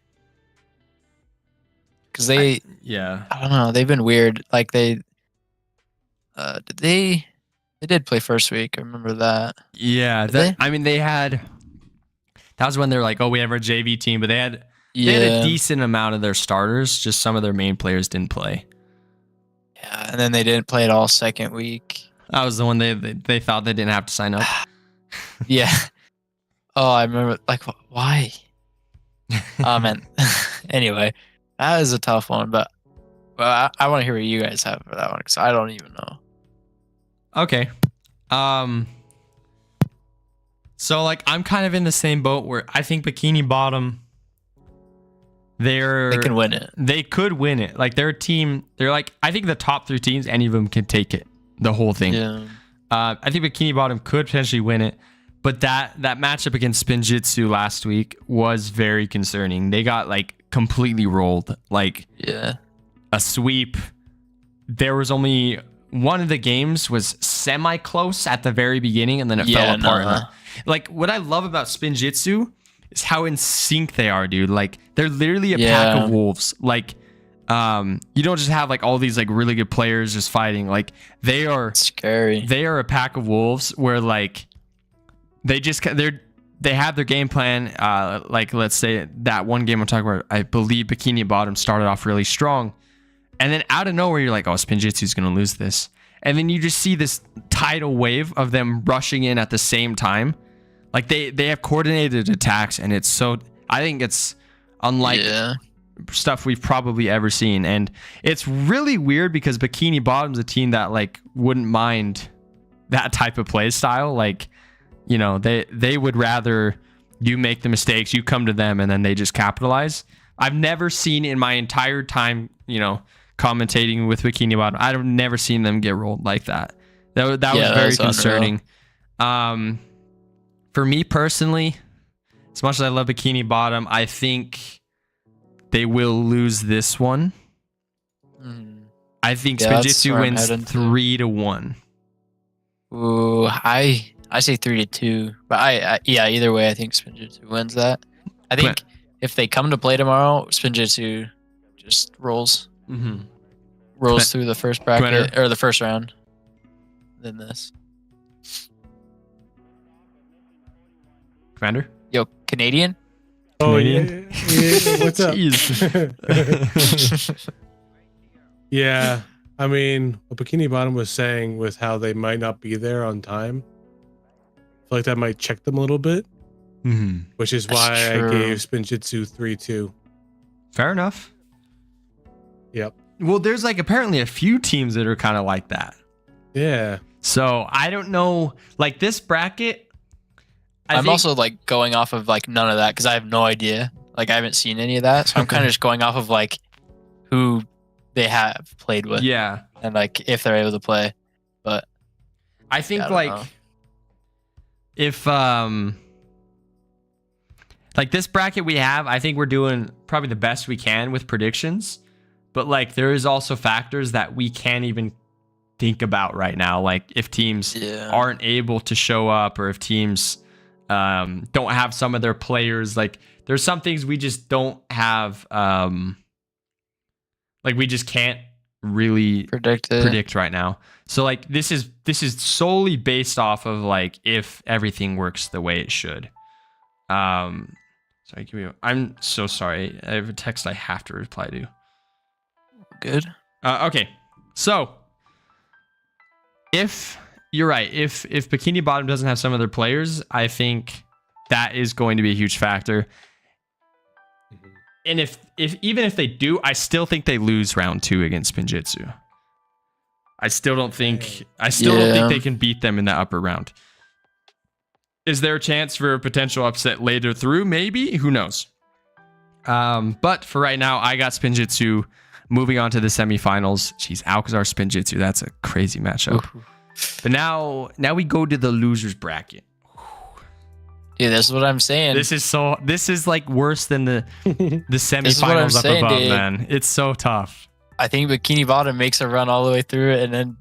Because I don't know. They've been weird. Like they did play first week. I remember that. Yeah, I mean, they had. That was when they're like, oh, we have our JV team, but they had a decent amount of their starters. Just some of their main players didn't play. Yeah, and then they didn't play it all second week. That was the one they thought they didn't have to sign up. Yeah. Oh, I remember. Like, why? Oh man. Anyway. That is a tough one, but I want to hear what you guys have for that one because I don't even know. Okay. So like I'm kind of in the same boat where I think Bikini Bottom, they can win it. They could win it. Like they're a team. They're like I think the top 3 teams, any of them can take it, the whole thing. Yeah. I think Bikini Bottom could potentially win it, but that matchup against Spinjitzu last week was very concerning. They got like completely rolled, like a sweep. There was only one of the games was semi close at the very beginning, and then it fell apart. Like what I love about Spinjitzu is how in sync they are, dude. Like they're literally a pack of wolves. Like you don't just have like all these like really good players just fighting. Like they are scary. They are a pack of wolves where like they have their game plan. Like let's say that one game I'm talking about, I believe Bikini Bottom started off really strong, and then out of nowhere you're like, oh, Spinjitzu's gonna lose this, and then you just see this tidal wave of them rushing in at the same time. Like they have coordinated attacks, and it's so, I think it's unlike stuff we've probably ever seen, and it's really weird because Bikini Bottom's a team that like wouldn't mind that type of play style. Like, you know, they would rather you make the mistakes, you come to them, and then they just capitalize. I've never seen in my entire time, you know, commentating with Bikini Bottom, I've never seen them get rolled like that. That was very concerning. For me personally, as much as I love Bikini Bottom, I think they will lose this one. I think Spinjitzu wins 3-1. Ooh, I say 3-2, but either way, I think Spinjitzu wins that. I think if they come to play tomorrow, Spinjitzu just rolls through the first bracket or the first round. Then this. Commander? Yo, Canadian? Oh, Canadian? Yeah. What's up? Jeez. Yeah. I mean, what Bikini Bottom was saying with how they might not be there on time, I feel like that might check them a little bit, which is why I gave Spinjitzu 3-2. Fair enough. Yep. Well, there's like apparently a few teams that are kind of like that. Yeah. So I don't know, like this bracket. I'm also like going off of like none of that because I have no idea. Like I haven't seen any of that, so I'm kind of just going off of like who they have played with. Yeah. And like if they're able to play. But I think I like know. If like this bracket we have, I think we're doing probably the best we can with predictions. But like there is also factors that we can't even think about right now. Like if teams aren't able to show up, or if teams don't have some of their players, like there's some things we just don't have. Like we just can't really predict right now. So like this is solely based off of like if everything works the way it should. Sorry, I'm so sorry. I have a text I have to reply to. Good. Okay. So if you're right, if Bikini Bottom doesn't have some of their players, I think that is going to be a huge factor. And if even if they do, I still think they lose round 2 against Spinjitzu. I still don't think they can beat them in that upper round. Is there a chance for a potential upset later through? Maybe. Who knows? But for right now, I got Spinjitzu moving on to the semifinals. Jeez, Alcazar Spinjitzu. That's a crazy matchup. Ooh. But now we go to the losers bracket. Yeah, that's what I'm saying. This is like worse than the semifinals up above, dude. Man. It's so tough. I think Bikini Bottom makes a run all the way through it, and then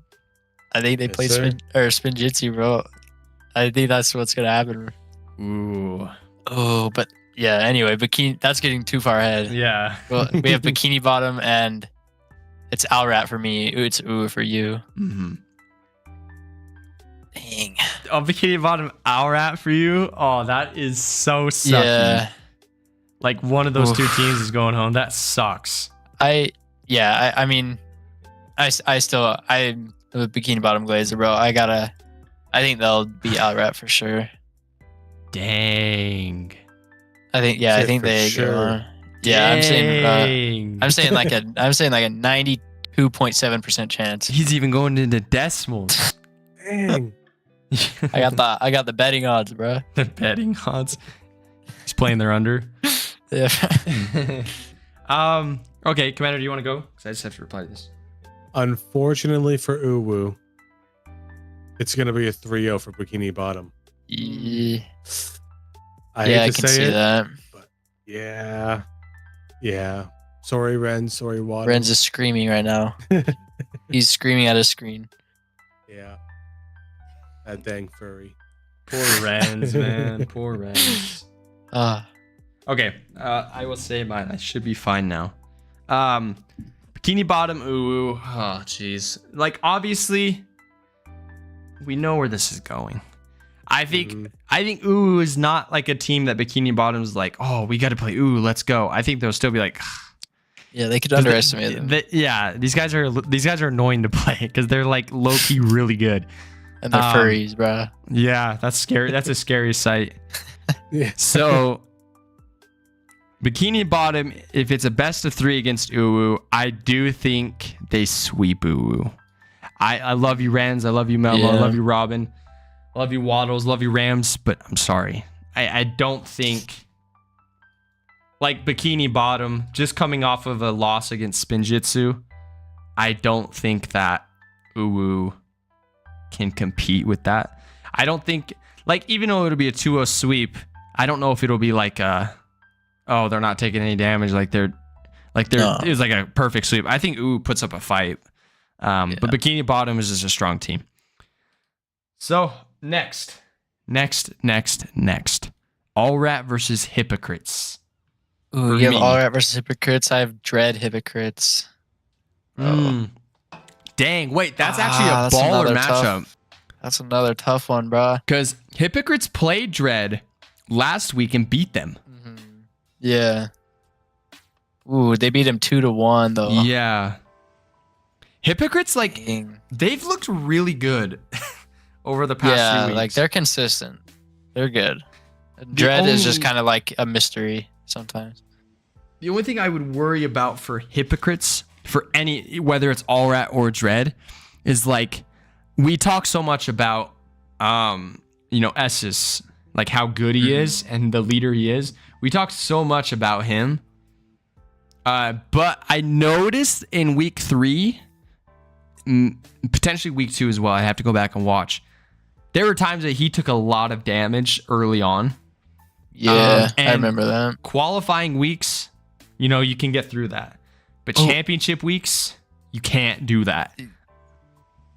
I think they play Spinjitzu, bro. I think that's what's gonna happen. Ooh. Oh, but yeah. Anyway, that's getting too far ahead. Yeah. Well, we have Bikini Bottom, and it's Alrat for me. It's Ooh for you. Mm-hmm. Dang. Oh, Bikini Bottom Alrat for you. Oh, that is so sucky. Yeah. Like one of those two teams is going home. That sucks. I'm a Bikini Bottom Glazer, bro. I think they'll beat Alrat for sure. Dang. I think they go. Yeah, I'm saying like a 92.7% chance. He's even going into decimals. Dang. I got the betting odds, bro. The betting odds. He's playing their under. Yeah. Okay, Commander, do you want to go? Because I just have to reply to this. Unfortunately for Uwu, it's going to be a 3-0 for Bikini Bottom. Yeah. I can see that. But yeah. Sorry, Ren. Sorry, Waddle. Ren's is screaming right now. He's screaming at his screen. Yeah. That dang furry. Poor Ren's, man. Poor Ren's. Okay, I will say mine. I should be fine now. Bikini Bottom, Uwu. Oh, jeez. Like, obviously, we know where this is going. I think Uwu is not like a team that Bikini Bottom's like, oh, we got to play Uwu. Let's go. I think they'll still be like, yeah, they could underestimate them. These guys are annoying to play because they're like low key really good. And they're furries, bro. Yeah, that's scary. That's a scary sight. Yeah. So, Bikini Bottom, if it's a best of 3 against Uwu, I do think they sweep Uwu. I love you, Rans. I love you, Mello. I love you, Robin. I love you, Waddles. Love you, Rams. But I'm sorry. I don't think, like Bikini Bottom, just coming off of a loss against Spinjitzu, I don't think that Uwu can compete with that. I don't think, like, even though it'll be a 2-0 sweep, I don't know if it'll be like they're not taking any damage. It's like a perfect sweep. I think Uwu puts up a fight. But Bikini Bottom is just a strong team. So next. All Rat versus Hypocrites. Ooh, you have All Rat versus Hypocrites. I have Dread Hypocrites. Dang, wait, that's actually a baller matchup. That's another tough one, bro. Because Hypocrites played Dread last week and beat them. Mm-hmm. Yeah. Ooh, they beat him 2-1 though. Yeah. Hypocrites, like, they've looked really good over the past few weeks. Like, they're consistent. They're good. Dread is just kind of like a mystery sometimes. The only thing I would worry about for Hypocrites, for any, whether it's All Rat or Dread, is like, we talk so much about, Essus, like how good he is and the leader he is. We talk so much about him. But I noticed in week 3, potentially week 2 as well, I have to go back and watch, there were times that he took a lot of damage early on. Yeah, I remember that. Qualifying weeks, you can get through that. But championship weeks, you can't do that.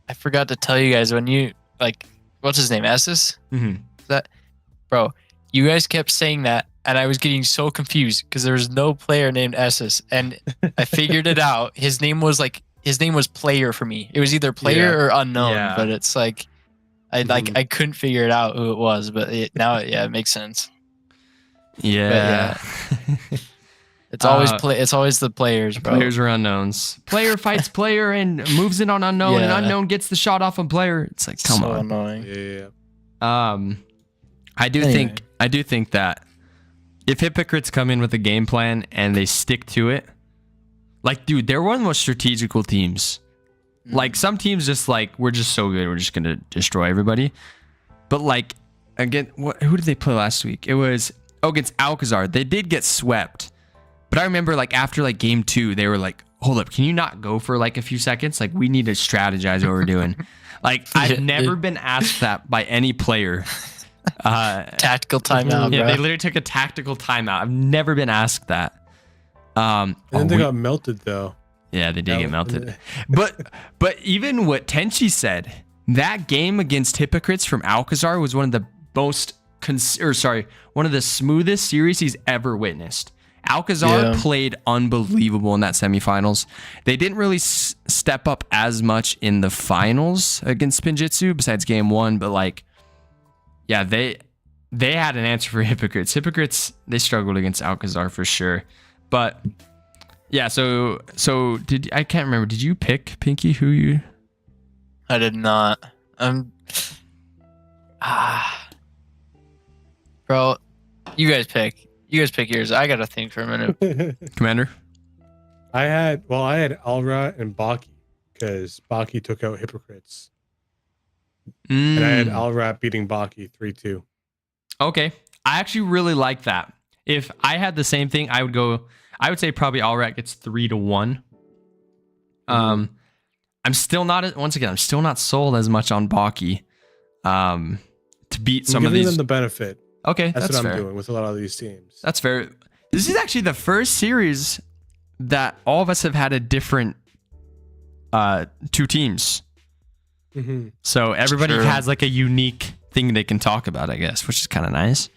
I forgot to tell you guys when you what's his name? Esses? Mm-hmm. Bro, you guys kept saying that, and I was getting so confused because there was no player named Esses, and I figured it out. His name was player for me. It was either player or unknown, but it's like I couldn't figure it out who it was, but it makes sense. Yeah. It's always it's always the players, bro. Players are unknowns. Player fights player and moves in on unknown, and unknown gets the shot off on player. It's like, come on. Annoying. Yeah. I do think that if hypocrites come in with a game plan and they stick to it, like, dude, they're one of the most strategical teams. Like, some teams just like, we're just so good, we're just gonna destroy everybody. But like, again, who did they play last week? It was against Alcazar. They did get swept, but I remember like after like game 2, they were like, hold up, can you not go for like a few seconds? Like, we need to strategize what we're doing. Like, I've never been asked that by any player. Tactical timeout. Yeah, bro. they literally took a tactical timeout. I've never been asked that. And then they got melted though. Yeah, they did get melted. But even what Tenchi said, that game against hypocrites from Alcazar was one of the most one of the smoothest series he's ever witnessed. Alcazar played unbelievable in that semifinals. They didn't really step up as much in the finals against Spinjitzu besides game 1, but like, yeah, they had an answer for hypocrites. Hypocrites, they struggled against Alcazar for sure. But yeah, so I can't remember. Did you pick, Pinky, who you? I did not. Bro, you guys pick yours. I gotta think for a minute. Commander? I had Alra and Baki because Baki took out hypocrites. And I had Alra beating Baki 3-2. Okay. I actually really like that. If I had the same thing, I would say probably Alra gets 3-1. I'm still not sold as much on Baki to beat some of these. Giving them the benefit. Okay, that's what fair. I'm doing with a lot of these teams. That's fair. This is actually the first series that all of us have had a different 2 teams. Mm-hmm. So everybody has like a unique thing they can talk about, I guess, which is kind of nice.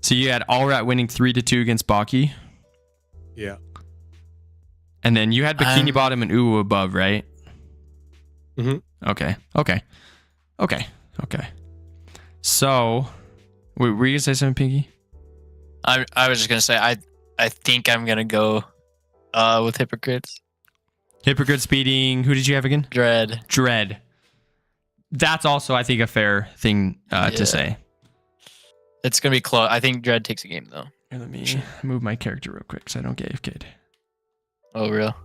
So you had Allrat winning 3-2 against Baki. Yeah. And then you had Bikini Bottom and Uwu above, right? Mm-hmm. Okay. So, were you gonna say something, Pinky? I was just gonna say I think I'm gonna go with hypocrites. Hypocrites beating, who did you have again? Dread. That's also, I think, a fair thing to say. It's gonna be close. I think Dread takes a game though. Here, let me move my character real quick so I don't get AFK'd. Oh, real?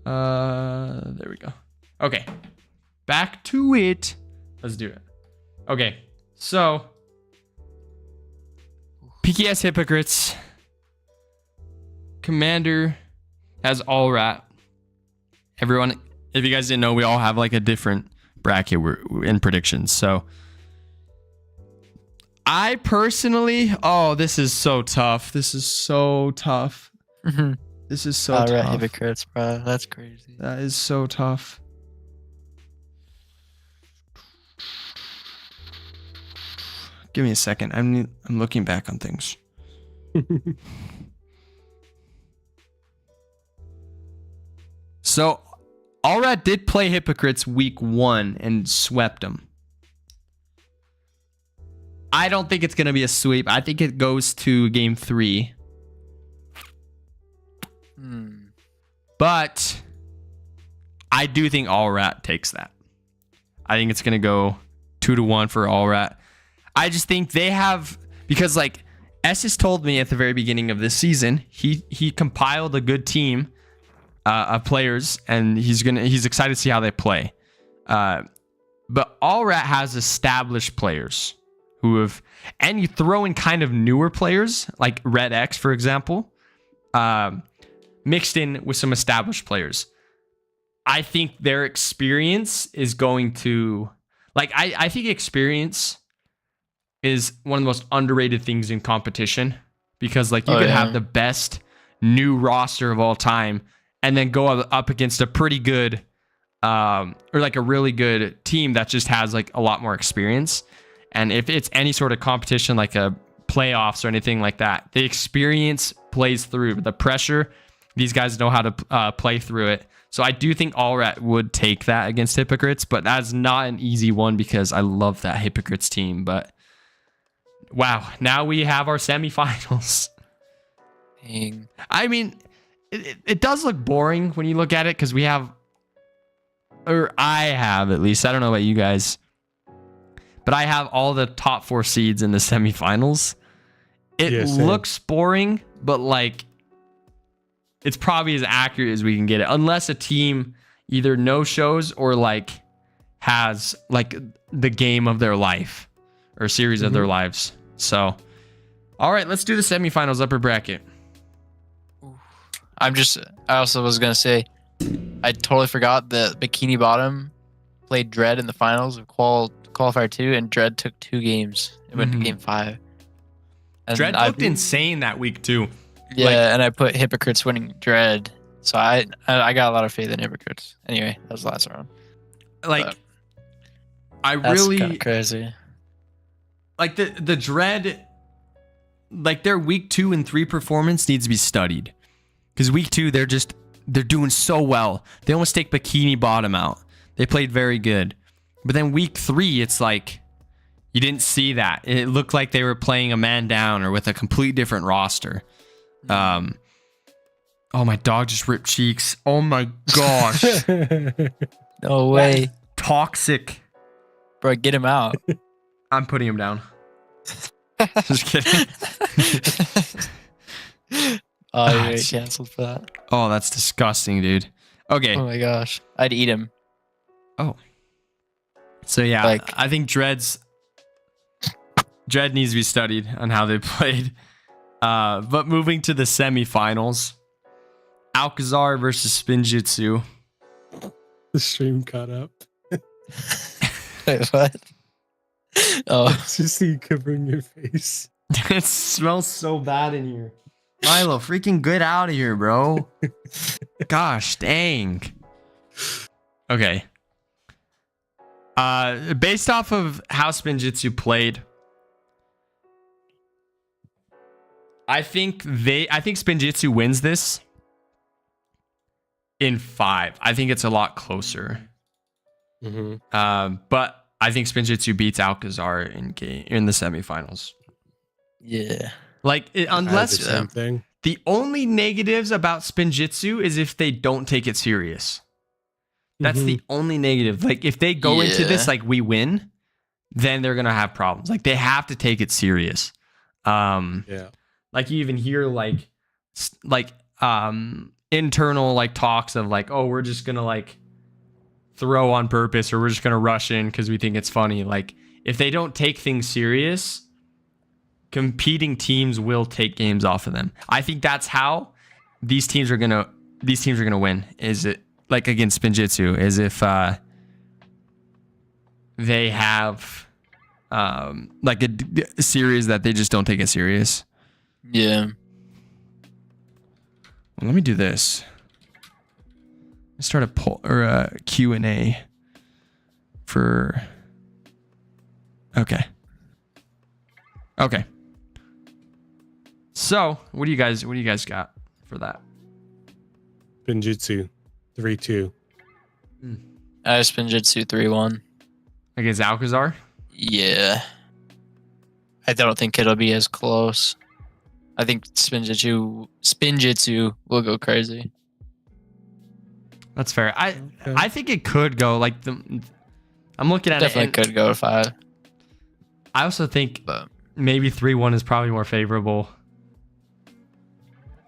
There we go. Okay. Back to it. Let's do it. Okay. So, PKS Hypocrites. Commander has Allrat. Everyone, if you guys didn't know, we all have like a different bracket we're in predictions. So, I personally, this is so tough. This is so tough. This is so tough. Hypocrites, bro. That's crazy. That is so tough. Give me a second. I'm looking back on things. So, Allrat did play Hypocrites week 1 and swept them. I don't think it's going to be a sweep. I think it goes to game 3. But I do think Allrat takes that. I think it's going to go 2-1 for Allrat. I just think they have, because like Esses told me at the very beginning of this season, he compiled a good team of players, and he's excited to see how they play. But Allrat has established players who have, and you throw in kind of newer players like Red X, for example, mixed in with some established players. I think their experience is going to, like, I think experience is one of the most underrated things in competition, because like you could have the best new roster of all time, and then go up against a pretty good, or like a really good team that just has like a lot more experience. And if it's any sort of competition, like a playoffs or anything like that, the experience plays through. The pressure, these guys know how to play through it. So I do think Allrat would take that against Hypocrites, but that's not an easy one because I love that Hypocrites team. But wow, now we have our semifinals. Dang. I mean, it does look boring when you look at it because we have, or I have at least, I don't know about you guys, but I have all the top 4 seeds in the semifinals. It looks boring, but like it's probably as accurate as we can get it, unless a team either no shows or like has like the game of their life or series of their lives. So, all right, let's do the semifinals upper bracket. I also was gonna say, I totally forgot that Bikini Bottom played Dread in the finals of qualifier 2, and Dread took 2 games. It went to game 5. And Dread looked insane that week too. Yeah, and I put Hypocrites winning Dread, so I got a lot of faith in Hypocrites. Anyway, that was the last round. Like, I That's really kinda crazy. like the Dread. Like their week 2 and 3 performance needs to be studied. Because week 2, they're doing so well. They almost take Bikini Bottom out. They played very good. But then week 3, it's like, you didn't see that. It looked like they were playing a man down or with a complete different roster. Oh, my dog just ripped cheeks. Oh my gosh. No way. Toxic. Bro, get him out. I'm putting him down. Just kidding. Oh, you get canceled for that. Oh, that's disgusting, dude. Okay. Oh my gosh. I'd eat him. Oh. So yeah, Like, I think Dread needs to be studied on how they played. But moving to the semifinals, Alcazar versus Spinjitzu. The stream caught up. wait, what? Oh, Just see you covering your face. It smells so bad in here. Milo, freaking get out of here, bro. Gosh, dang. Okay. Based off of how Spinjitzu played, I think Spinjitzu wins this in 5. I think it's a lot closer. But I think Spinjitzu beats Alcazar in the semifinals. yeah. Like, unless the same thing. The only negatives about Spinjitzu is if they don't take it serious. That's the only negative. Like, if they go into this like we win, then they're gonna have problems. Like, they have to take it serious. Yeah. Like, you even hear like internal like talks of like, oh, we're just gonna like throw on purpose, or we're just gonna rush in because we think it's funny. Like, if they don't take things serious, competing teams will take games off of them. I think that's how these teams are gonna win. Is it like against Spinjitzu? Is if they have like a series that they just don't take it serious. Yeah. Well, let me do this. Let's start a poll or a Q&A for. Okay. So, what do you guys got for that? Spinjitzu 3-2. I Spinjitzu 3-1. Against Alcazar? Yeah. I don't think it'll be as close. I think Spinjitzu will go crazy. That's fair. I think it could go like I'm looking at Definitely it. could go to 5. I also think maybe 3-1 is probably more favorable.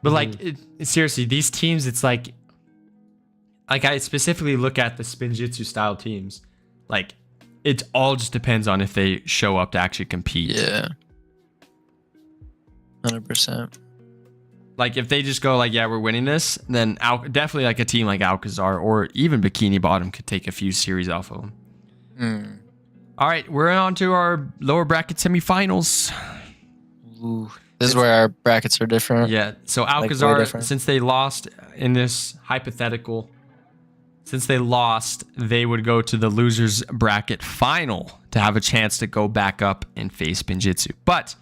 But like seriously, these teams, it's like I specifically look at the Spinjitzu style teams. Like, it all just depends on if they show up to actually compete. Yeah. 100%. Like, if they just go like, yeah, we're winning this, then definitely like a team like Alcazar or even Bikini Bottom could take a few series off of them. All right, we're on to our lower bracket semifinals. Ooh, This is where our brackets are different. Yeah. So way Alcazar, different. since they lost in this hypothetical, since they lost, they would go to the losers bracket final to have a chance to go back up and face Spinjitzu. But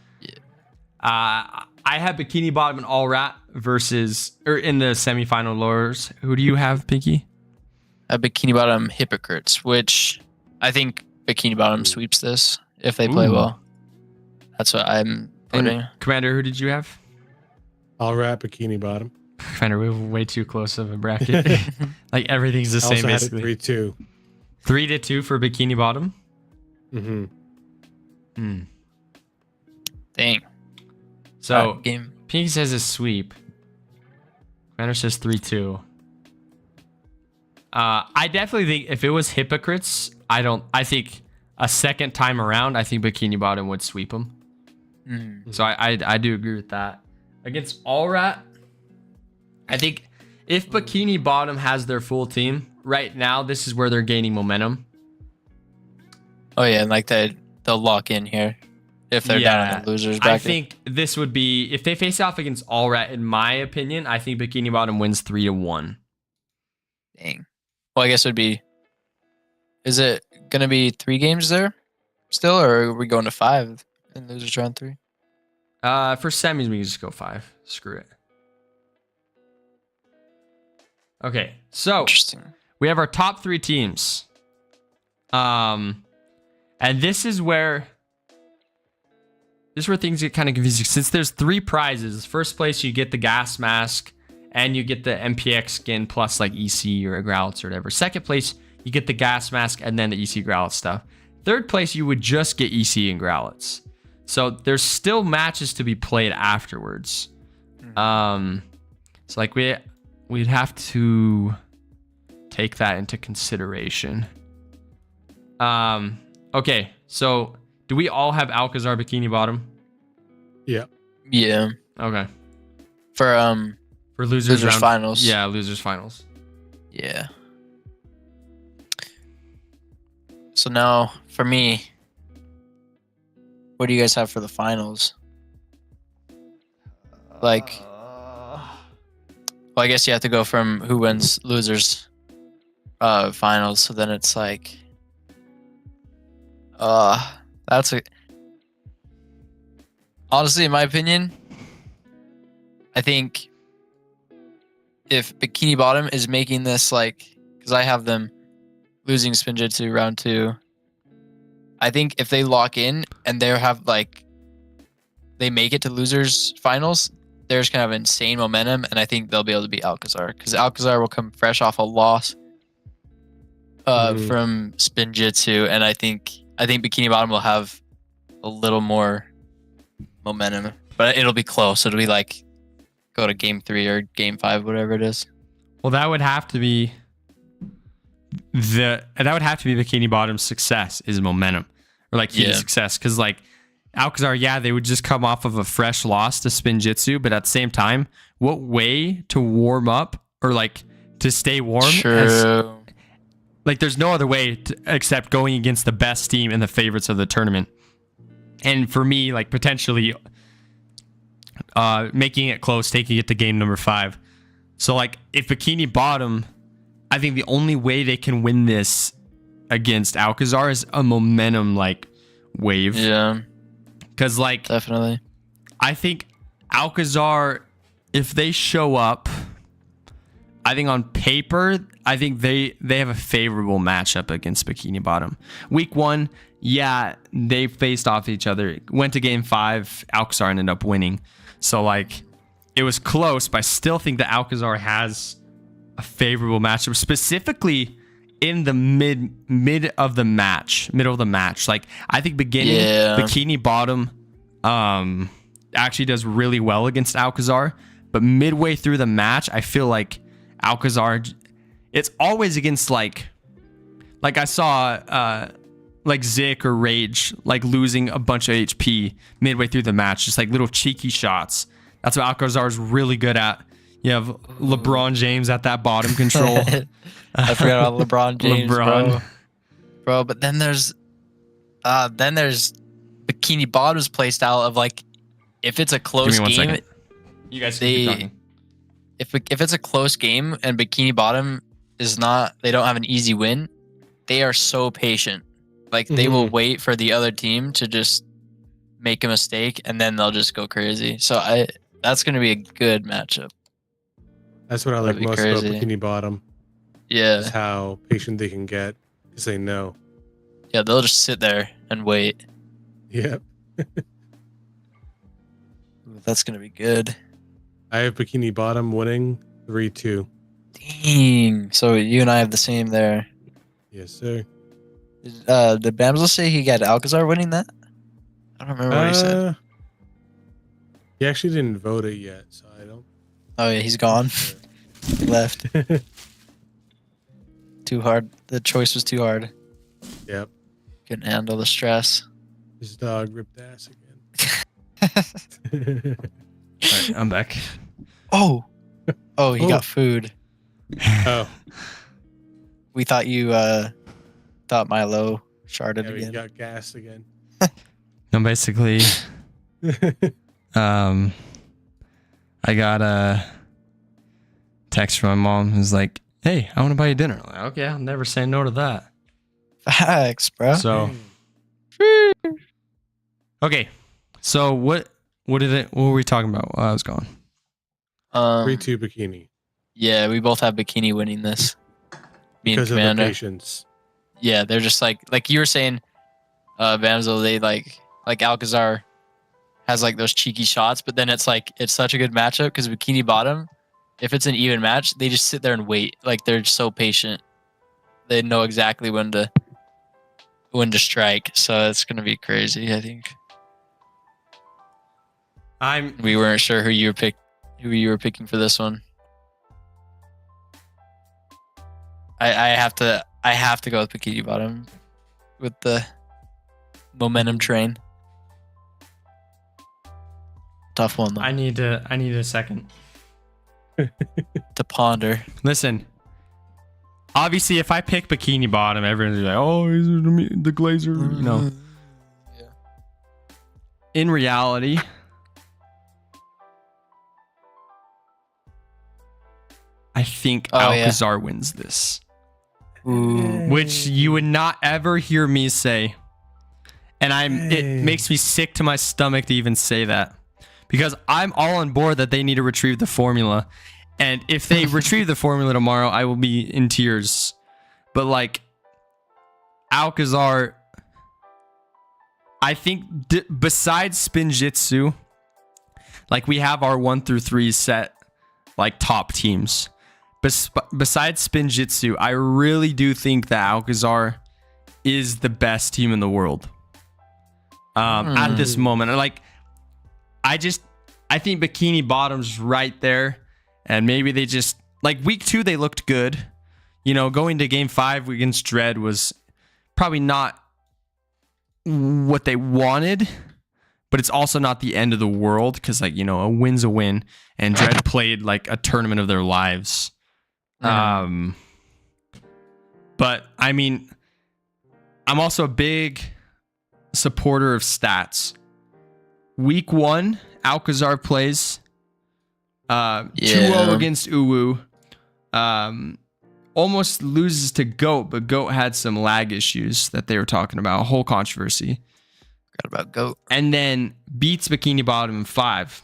I have Bikini Bottom and All Rat versus, or in the semifinal lowers. Who do you have, Pinky? A Bikini Bottom Hypocrites, which I think Bikini Bottom sweeps this if they play Ooh. well. That's what I'm putting. And Commander, who did you have? All Rat, Bikini Bottom. Commander, we have way too close of a bracket. Like everything's the I same also had basically. it 3-2. 3-2 for Bikini Bottom. Mm-hmm. Dang. So Game. Pinky says a sweep. Commander says 3-2. I definitely think if it was Hypocrites, I think a second time around, I think Bikini Bottom would sweep them. So I do agree with that. Against All Rat, I think if Bikini Bottom has their full team, right now, this is where they're gaining momentum. Oh yeah, and like they'll lock in here if they're down in the losers bracket. I think this would be, if they face off against All Rat, in my opinion, I think Bikini Bottom wins 3-1. Dang. Well, I guess it would be. Is it gonna be 3 games there still, or are we going to 5 in losers round 3? For semis, we can just go 5. Screw it. Okay, so Interesting. we have our top 3 teams. And this is where things get kind of confusing. Since there's 3 prizes, first place you get the gas mask and you get the MPX skin plus like EC or a Growlithe or whatever. Second place, you get the gas mask and then the EC Growlithe stuff. Third place, you would just get EC and Growlithe. So there's still matches to be played afterwards. So like we'd have to take that into consideration. Okay, so do we all have Alcazar Bikini Bottom? Yeah. Yeah. Okay. For losers round, finals. Yeah, losers finals. Yeah. So now for me, what do you guys have for the finals? Like, well, I guess you have to go from who wins losers finals. So then it's like, that's a, honestly, in my opinion, I think if Bikini Bottom is making this, like, because I have them losing Spinjitzu round 2, I think if they lock in and they have like they make it to losers finals, there's kind of insane momentum, and I think they'll be able to beat Alcazar because Alcazar will come fresh off a loss from Spinjitzu, and I think Bikini Bottom will have a little more momentum, but it'll be close. It'll be like go to game 3 or game 5, whatever it is. Well, that would have to be Bikini Bottom's success is momentum, or like key to success, because like Alcazar, they would just come off of a fresh loss to Spinjitzu, but at the same time, what way to warm up or like to stay warm? True. Like there's no other way except going against the best team and the favorites of the tournament. And for me, like potentially making it close, taking it to game number 5. So like if Bikini Bottom, I think the only way they can win this against Alcazar is a momentum like wave. Yeah. Because like Definitely. I think Alcazar, if they show up, I think on paper, I think they have a favorable matchup against Bikini Bottom. Week 1, they faced off each other. Went to game 5, Alcazar ended up winning. So like it was close, but I still think that Alcazar has a favorable matchup, specifically in the middle of the match. Like I think Bikini Bottom actually does really well against Alcazar, but midway through the match, I feel like Alcazar, it's always against like I saw like Zik or Rage like losing a bunch of HP midway through the match, just like little cheeky shots. That's what Alcazar is really good at. You have LeBron James at that bottom control. I forgot about LeBron James, bro. But then there's Bikini Bottom's play style of like if it's a close Give me 1 game, second. You guys can keep talking. if it's a close game and Bikini Bottom is not, they don't have an easy win, they are so patient. Like they will wait for the other team to just make a mistake and then they'll just go crazy. So that's going to be a good matchup. That's what I like most about Bikini Bottom. Yeah. Is how patient they can get because they know. Yeah, they'll just sit there and wait. Yep. That's going to be good. I have Bikini Bottom winning 3-2. Dang. So you and I have the same there. Yes, sir. Did Bamsel say he got Alcazar winning that? I don't remember what he said. He actually didn't vote it yet, so I don't. Oh yeah, he's gone. He left. Too hard. The choice was too hard. Yep. Couldn't handle the stress. His dog ripped ass All again. right, I'm back. Oh, he got food. Oh, We thought you thought Milo sharded yeah, we again. got gassed again. No, basically, I got a text from my mom who's like, "Hey, I want to buy you dinner." I'm like, okay, I'll never say no to that. Facts, bro. So, okay, so what were we talking about while I was gone? 3-2 Bikini. Yeah, we both have Bikini winning this. Me Because and of Commander. the patience. Yeah, they're just like you were saying, Bamsel, they like Alcazar has like those cheeky shots, but then it's such a good matchup because Bikini Bottom, if it's an even match, they just sit there and wait. Like they're so patient. They know exactly when to strike. So it's gonna be crazy, I think. We weren't sure who you were picking for this one. I have to go with Bikini Bottom with the momentum train. Tough one though. I need a second to ponder. Listen, obviously, if I pick Bikini Bottom, everyone's like, "Oh, he's the Glazer," you know. Yeah. In reality, I think Alcazar wins this. Ooh. Which you would not ever hear me say. And it makes me sick to my stomach to even say that. Because I'm all on board that they need to retrieve the formula. And if they retrieve the formula tomorrow, I will be in tears. But like, Alcazar, I think besides Spinjitzu, like we have our 1 through 3 set, like top teams. Besides Spinjitzu, I really do think that Alcazar is the best team in the world. At this moment, like, I think Bikini Bottom's right there, and maybe they just like week 2 they looked good. You know, going to game 5 against Dread was probably not what they wanted, but it's also not the end of the world because, like, you know, a win's a win, and Dread played like a tournament of their lives. But I mean, I'm also a big supporter of stats. Week 1, Alcazar plays 2-0 against Uwu. Almost loses to Goat, but Goat had some lag issues that they were talking about, a whole controversy. Forgot about Goat. And then beats Bikini Bottom in 5.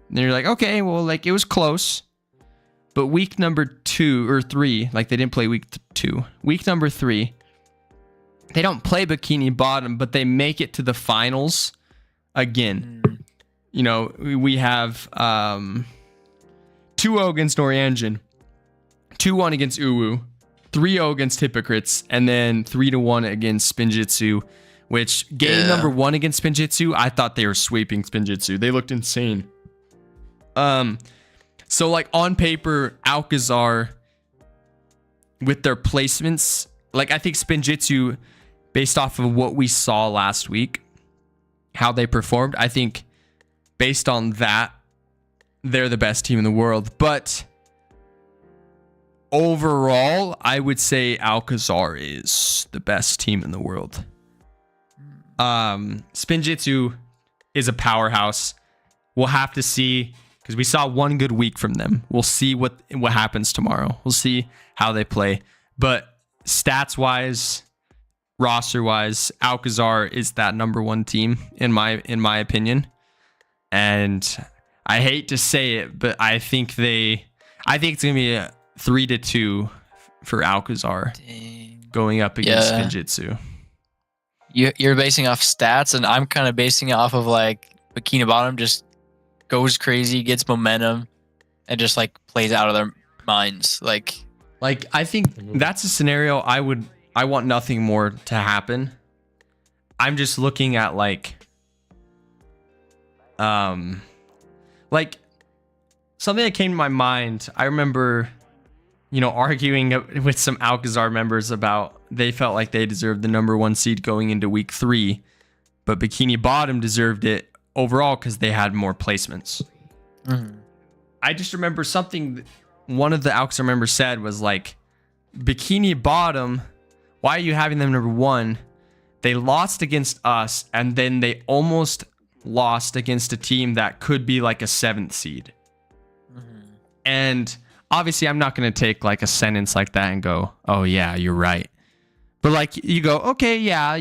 And you're like, okay, well, like, it was close. But week number 2 or 3, like, they didn't play week 2. Week number 3, they don't play Bikini Bottom, but they make it to the finals again. You know, we have 2-0 against Norianjin, 2-1 against Uwu, 3-0 against Hypocrites, and then 3-1 against Spinjitzu, which game number 1 against Spinjitzu, I thought they were sweeping Spinjitzu. They looked insane. So, like, on paper, Alcazar, with their placements, like, I think Spinjitzu, based off of what we saw last week, how they performed, I think based on that, they're the best team in the world. But overall, I would say Alcazar is the best team in the world. Spinjitzu is a powerhouse. we'll have to see, because we saw one good week from them. We'll see what happens tomorrow. We'll see how they play. But stats wise, roster wise, Alcazar is that number one team in my opinion. And I hate to say it, but I think it's gonna be a 3-2 for Alcazar. Dang. Going up against Spinjitzu. You're basing off stats, and I'm kind of basing it off of like Bikini Bottom just goes crazy, gets momentum, and just like plays out of their minds. Like I think that's a scenario I want nothing more to happen. I'm just looking at like something that came to my mind. I remember, arguing with some Alcazar members about they felt like they deserved the number one seed going into week 3, but Bikini Bottom deserved it overall because they had more placements. Mm-hmm. I just remember something one of the Alcazar members said was like, Bikini Bottom, why are you having them number 1? They lost against us, and then they almost lost against a team that could be like a 7th seed. Mm-hmm. And obviously I'm not going to take like a sentence like that and go, oh yeah, you're right. But like you go, okay, yeah,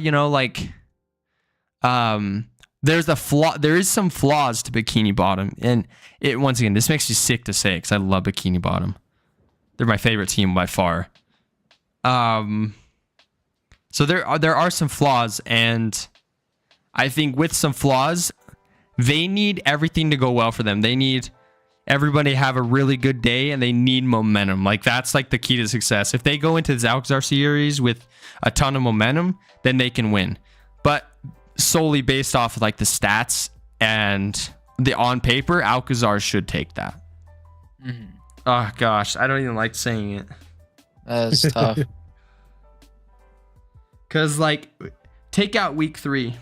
there's a flaw. There is some flaws to Bikini Bottom. And once again, this makes you sick to say because I love Bikini Bottom. They're my favorite team by far. So there are some flaws, and I think with some flaws, they need everything to go well for them. They need everybody have a really good day, and they need momentum. Like that's like the key to success. If they go into the Alcazar series with a ton of momentum, then they can win. But solely based off of like the stats and the on paper, Alcazar should take that. Mm-hmm. Oh gosh, I don't even like saying it. That's tough. Because like, take out week 3,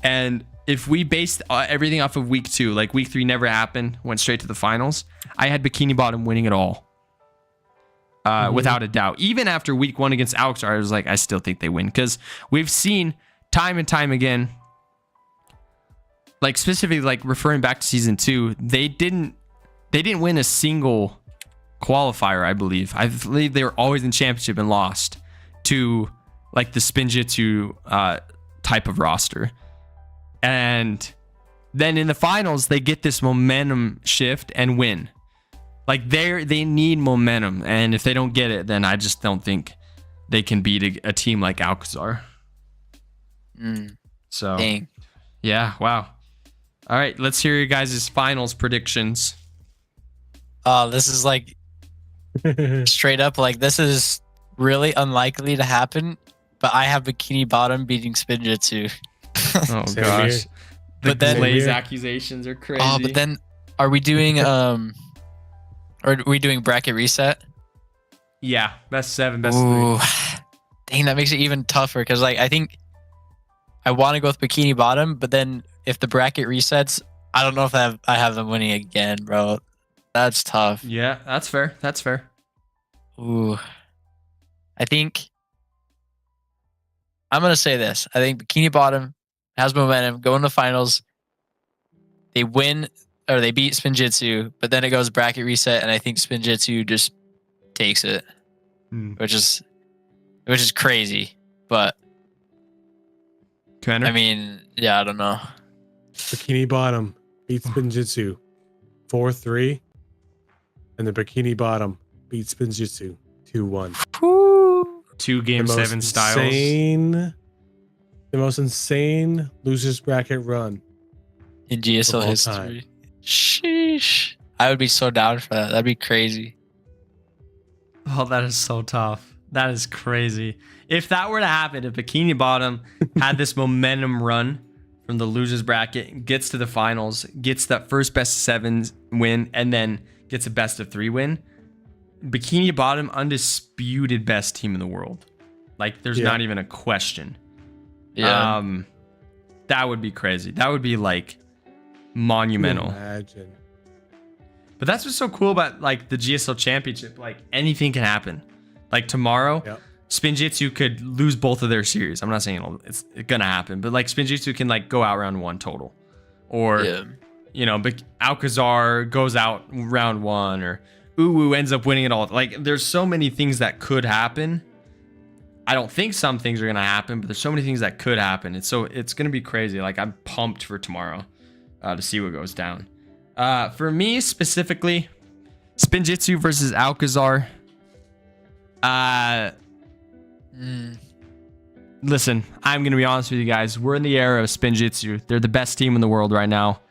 and if we based everything off of week 2, like week 3 never happened, went straight to the finals, I had Bikini Bottom winning it all. Without a doubt. Even after week 1 against Alcazar, I was like, I still think they win. Because we've seen time and time again, like specifically like referring back to season 2, they didn't win a single qualifier, I believe. I believe they were always in championship and lost to like the Spinjitzu type of roster. And then in the finals, they get this momentum shift and win. Like they need momentum, and if they don't get it, then I just don't think they can beat a team like Alcazar. So, dang. Yeah, wow. All right, let's hear your guys' finals predictions. This is like straight up like this is really unlikely to happen, but I have Bikini Bottom beating Spinjitzu. Oh Same gosh. here. The But then- Glaze accusations are crazy. Oh, but then are we doing or are we doing bracket reset? Yeah, best 7, best Ooh, 3. dang, that makes it even tougher because like I think I want to go with Bikini Bottom, but then if the bracket resets, I don't know if I have them winning again, bro. That's tough. Yeah, that's fair. That's fair. Ooh, I think I'm gonna say this. I think Bikini Bottom has momentum, go in the finals. They win or they beat Spinjitzu, but then it goes bracket reset, and I think Spinjitzu just takes it, which is crazy. But Commander? I mean, yeah, I don't know. Bikini Bottom beats Spinjitzu 4-3, and the Bikini Bottom beats Spinjitzu 2-1. 2 game 7 styles. The most insane losers bracket run In GSL of all history. time. Sheesh. I would be so down for that. That'd be crazy. Oh, that is so tough. That is crazy. If that were to happen, if Bikini Bottom had this momentum run from the losers bracket, gets to the finals, gets that first best 7 win, and then gets a best of 3 win, Bikini Bottom undisputed best team in the world. Like there's not even a question. Yeah. That would be crazy. That would be like monumental. Imagine. But that's what's so cool about like the GSL Championship. Like anything can happen. Like tomorrow, Spinjitzu could lose both of their series. I'm not saying it's gonna happen, but like Spinjitzu can like go out round 1 total, or Alcazar goes out round 1 or Uwu ends up winning it all. Like, there's so many things that could happen. I don't think some things are going to happen, but there's so many things that could happen. It's going to be crazy. Like, I'm pumped for tomorrow to see what goes down. For me specifically, Spinjitzu versus Alcazar. Listen, I'm going to be honest with you guys. We're in the era of Spinjitzu. They're the best team in the world right now.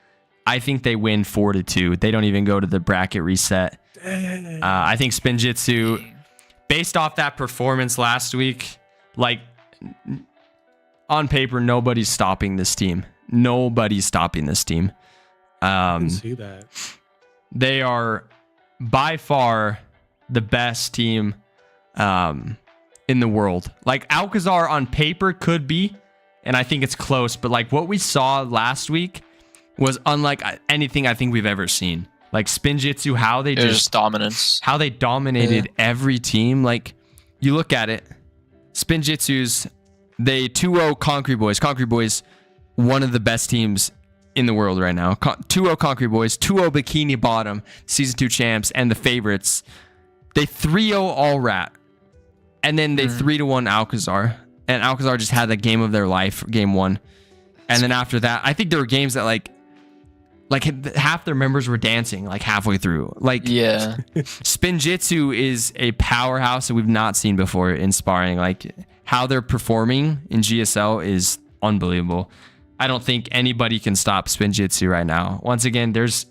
I think they win 4-2. They don't even go to the bracket reset. I think Spinjitzu, based off that performance last week, like, on paper, nobody's stopping this team. Nobody's stopping this team. I can see that. They are by far the best team in the world. Like, Alcazar on paper could be, and I think it's close, but like what we saw last week was unlike anything I think we've ever seen. Like, Spinjitzu, how they just dominance, how they dominated every team. Like, you look at it, Spinjitzu's, they 2-0 Concrete Boys. Concrete Boys, one of the best teams in the world right now. 2-0 Concrete Boys, 2-0 Bikini Bottom, Season 2 champs, and the favorites. They 3-0 All Rat, and then they 3-1 Alcazar. And Alcazar just had the game of their life, game 1. And then after that, I think there were games that like half their members were dancing like halfway through. Like, yeah, Spinjitzu is a powerhouse that we've not seen before in sparring. Like, how they're performing in GSL is unbelievable. I don't think anybody can stop Spinjitzu right now. Once again, there's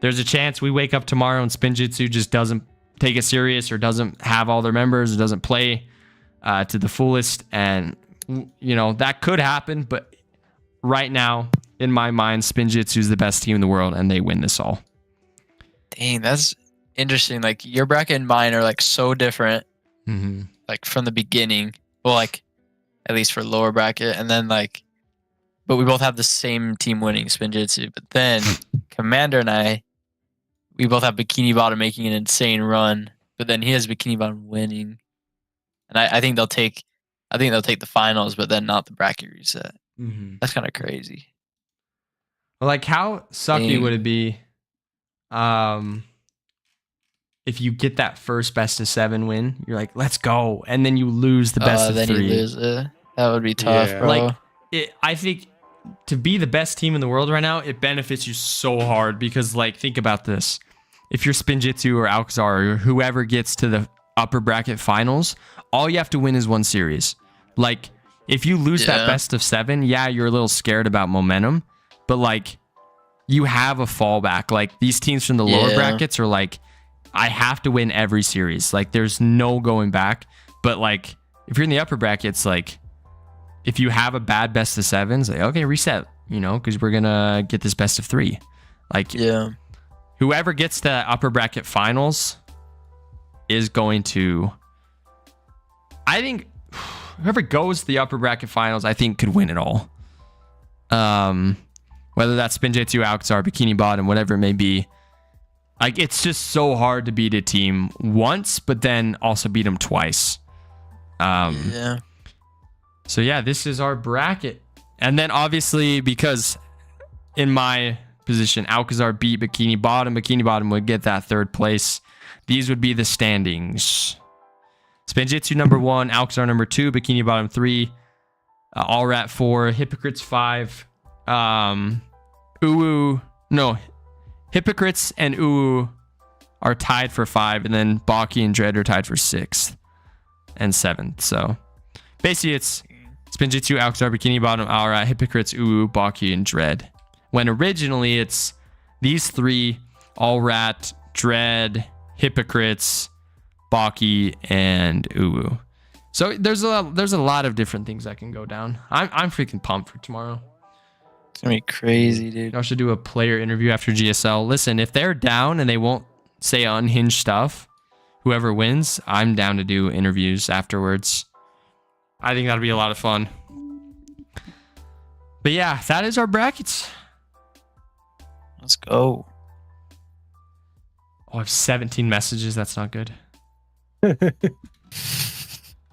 a chance we wake up tomorrow and Spinjitzu just doesn't take it serious or doesn't have all their members or doesn't play to the fullest. And, that could happen. But right now, in my mind, Spinjitzu is the best team in the world, and they win this all. Dang, that's interesting. Like, your bracket and mine are like so different. Like, from the beginning. Well, like, at least for lower bracket, and then like, but we both have the same team winning, Spinjitzu. But then Commander and I, we both have Bikini Bottom making an insane run, but then he has Bikini Bottom winning, and I think they'll take the finals, but then not the bracket reset. That's kind of crazy. Like, how sucky would it be if you get that first best of 7 win? You're like, let's go, and then you lose the best of 3. Then you lose it. That would be tough, bro. Like, I think to be the best team in the world right now, it benefits you so hard because, like, think about this. If you're Spinjitzu or Alcazar or whoever gets to the upper bracket finals, all you have to win is 1 series. Like, if you lose that best of 7, you're a little scared about momentum, but like, you have a fallback. Like, these teams from the lower brackets are like, I have to win every series. Like, there's no going back. But like, if you're in the upper brackets, like, if you have a bad best of 7s, like, okay, reset, because we're gonna get this best of 3. Like, whoever gets to upper bracket finals is going to, I think, whoever goes to the upper bracket finals, I think, could win it all. Whether that's Spinjitzu, Alcazar, Bikini Bottom, whatever it may be. Like, it's just so hard to beat a team once, but then also beat them twice. So yeah, this is our bracket. And then obviously, because in my position, Alcazar beat Bikini Bottom. Bikini Bottom would get that 3rd place. These would be the standings. Spinjitzu number 1, Alcazar number 2, Bikini Bottom 3, All Rat 4, Hypocrites 5, Hypocrites and Uwu are tied for 5, and then Baki and Dread are tied for 6th and 7th. So basically, it's Spinjitzu, Alcazar, Bikini Bottom, All Rat, Hypocrites, Uwu, Baki, and Dread. When originally it's these 3, All Rat, Dread, Hypocrites, Baki, and Uwu. So there's a lot of different things that can go down. I'm freaking pumped for tomorrow. It's gonna be crazy, dude. I should do a player interview after GSL. Listen, if they're down and they won't say unhinged stuff, whoever wins, I'm down to do interviews afterwards. I think that'll be a lot of fun. But yeah, that is our brackets. Let's go. Oh, I have 17 messages. That's not good.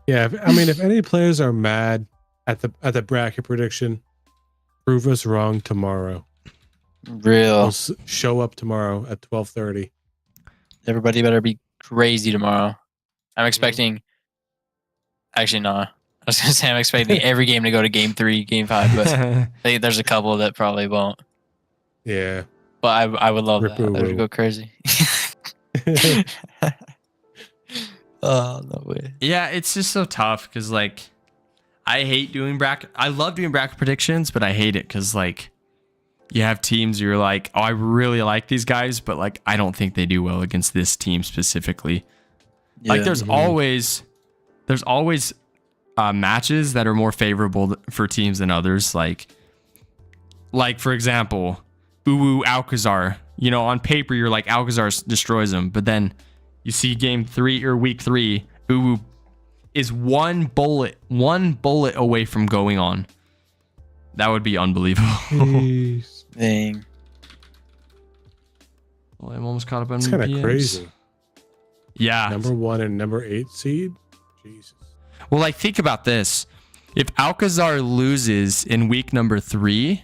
Yeah, I mean, if any players are mad at the bracket prediction, prove us wrong tomorrow. Real. Show up tomorrow at 12:30. Everybody better be crazy tomorrow. I'm expecting. Actually, no. I was gonna say I'm expecting every game to go to game 3, game 5, but I think there's a couple that probably won't. Yeah. But I would love that. That would go crazy. Oh, no way. Yeah, it's just so tough because like I hate doing bracket. I love doing bracket predictions, but I hate it because like you have teams you're like, oh, I really like these guys, but like I don't think they do well against this team specifically. Yeah. Like there's always matches that are more favorable for teams than others. Like for example, Uwu Alcazar. You know, on paper you're like Alcazar destroys them, but then you see game 3 or week 3, Uwu is one bullet away from going on. That would be unbelievable. Dang. Well, I'm almost caught up on It's kind of crazy. Yeah. Number 1 and number 8 seed? Jesus. Well, like, think about this. If Alcazar loses in week number 3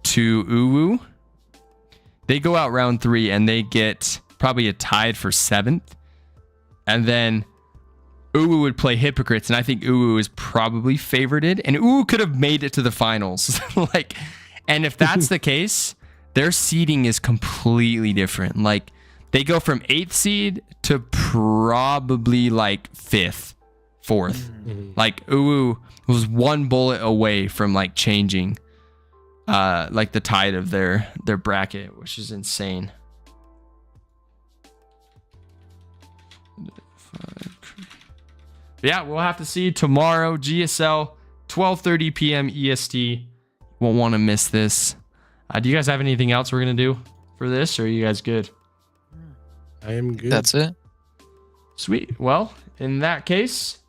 to Uwu, they go out round 3 and they get probably a tied for 7th. And then Uwu would play Hypocrites, and I think Uwu is probably favorited. And Uwu could have made it to the finals. Like, and if that's the case, their seeding is completely different. Like, they go from 8th seed to probably like 5th, 4th. Mm-hmm. Like Uwu was one bullet away from like changing like the tide of their bracket, which is insane. Yeah, we'll have to see tomorrow, GSL, 12:30 p.m. EST. Won't want to miss this. Do you guys have anything else we're going to do for this, or are you guys good? I am good. That's it. Sweet. Well, in that case,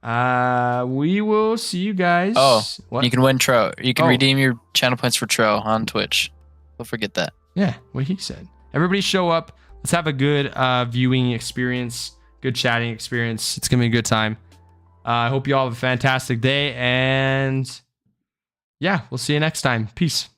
we will see you guys. Oh, what? you can win Tro. You can redeem your channel points for Tro on Twitch. Don't forget that. Yeah, what he said. Everybody show up. Let's have a good viewing experience, good chatting experience. It's going to be a good time. I hope you all have a fantastic day. And yeah, we'll see you next time. Peace.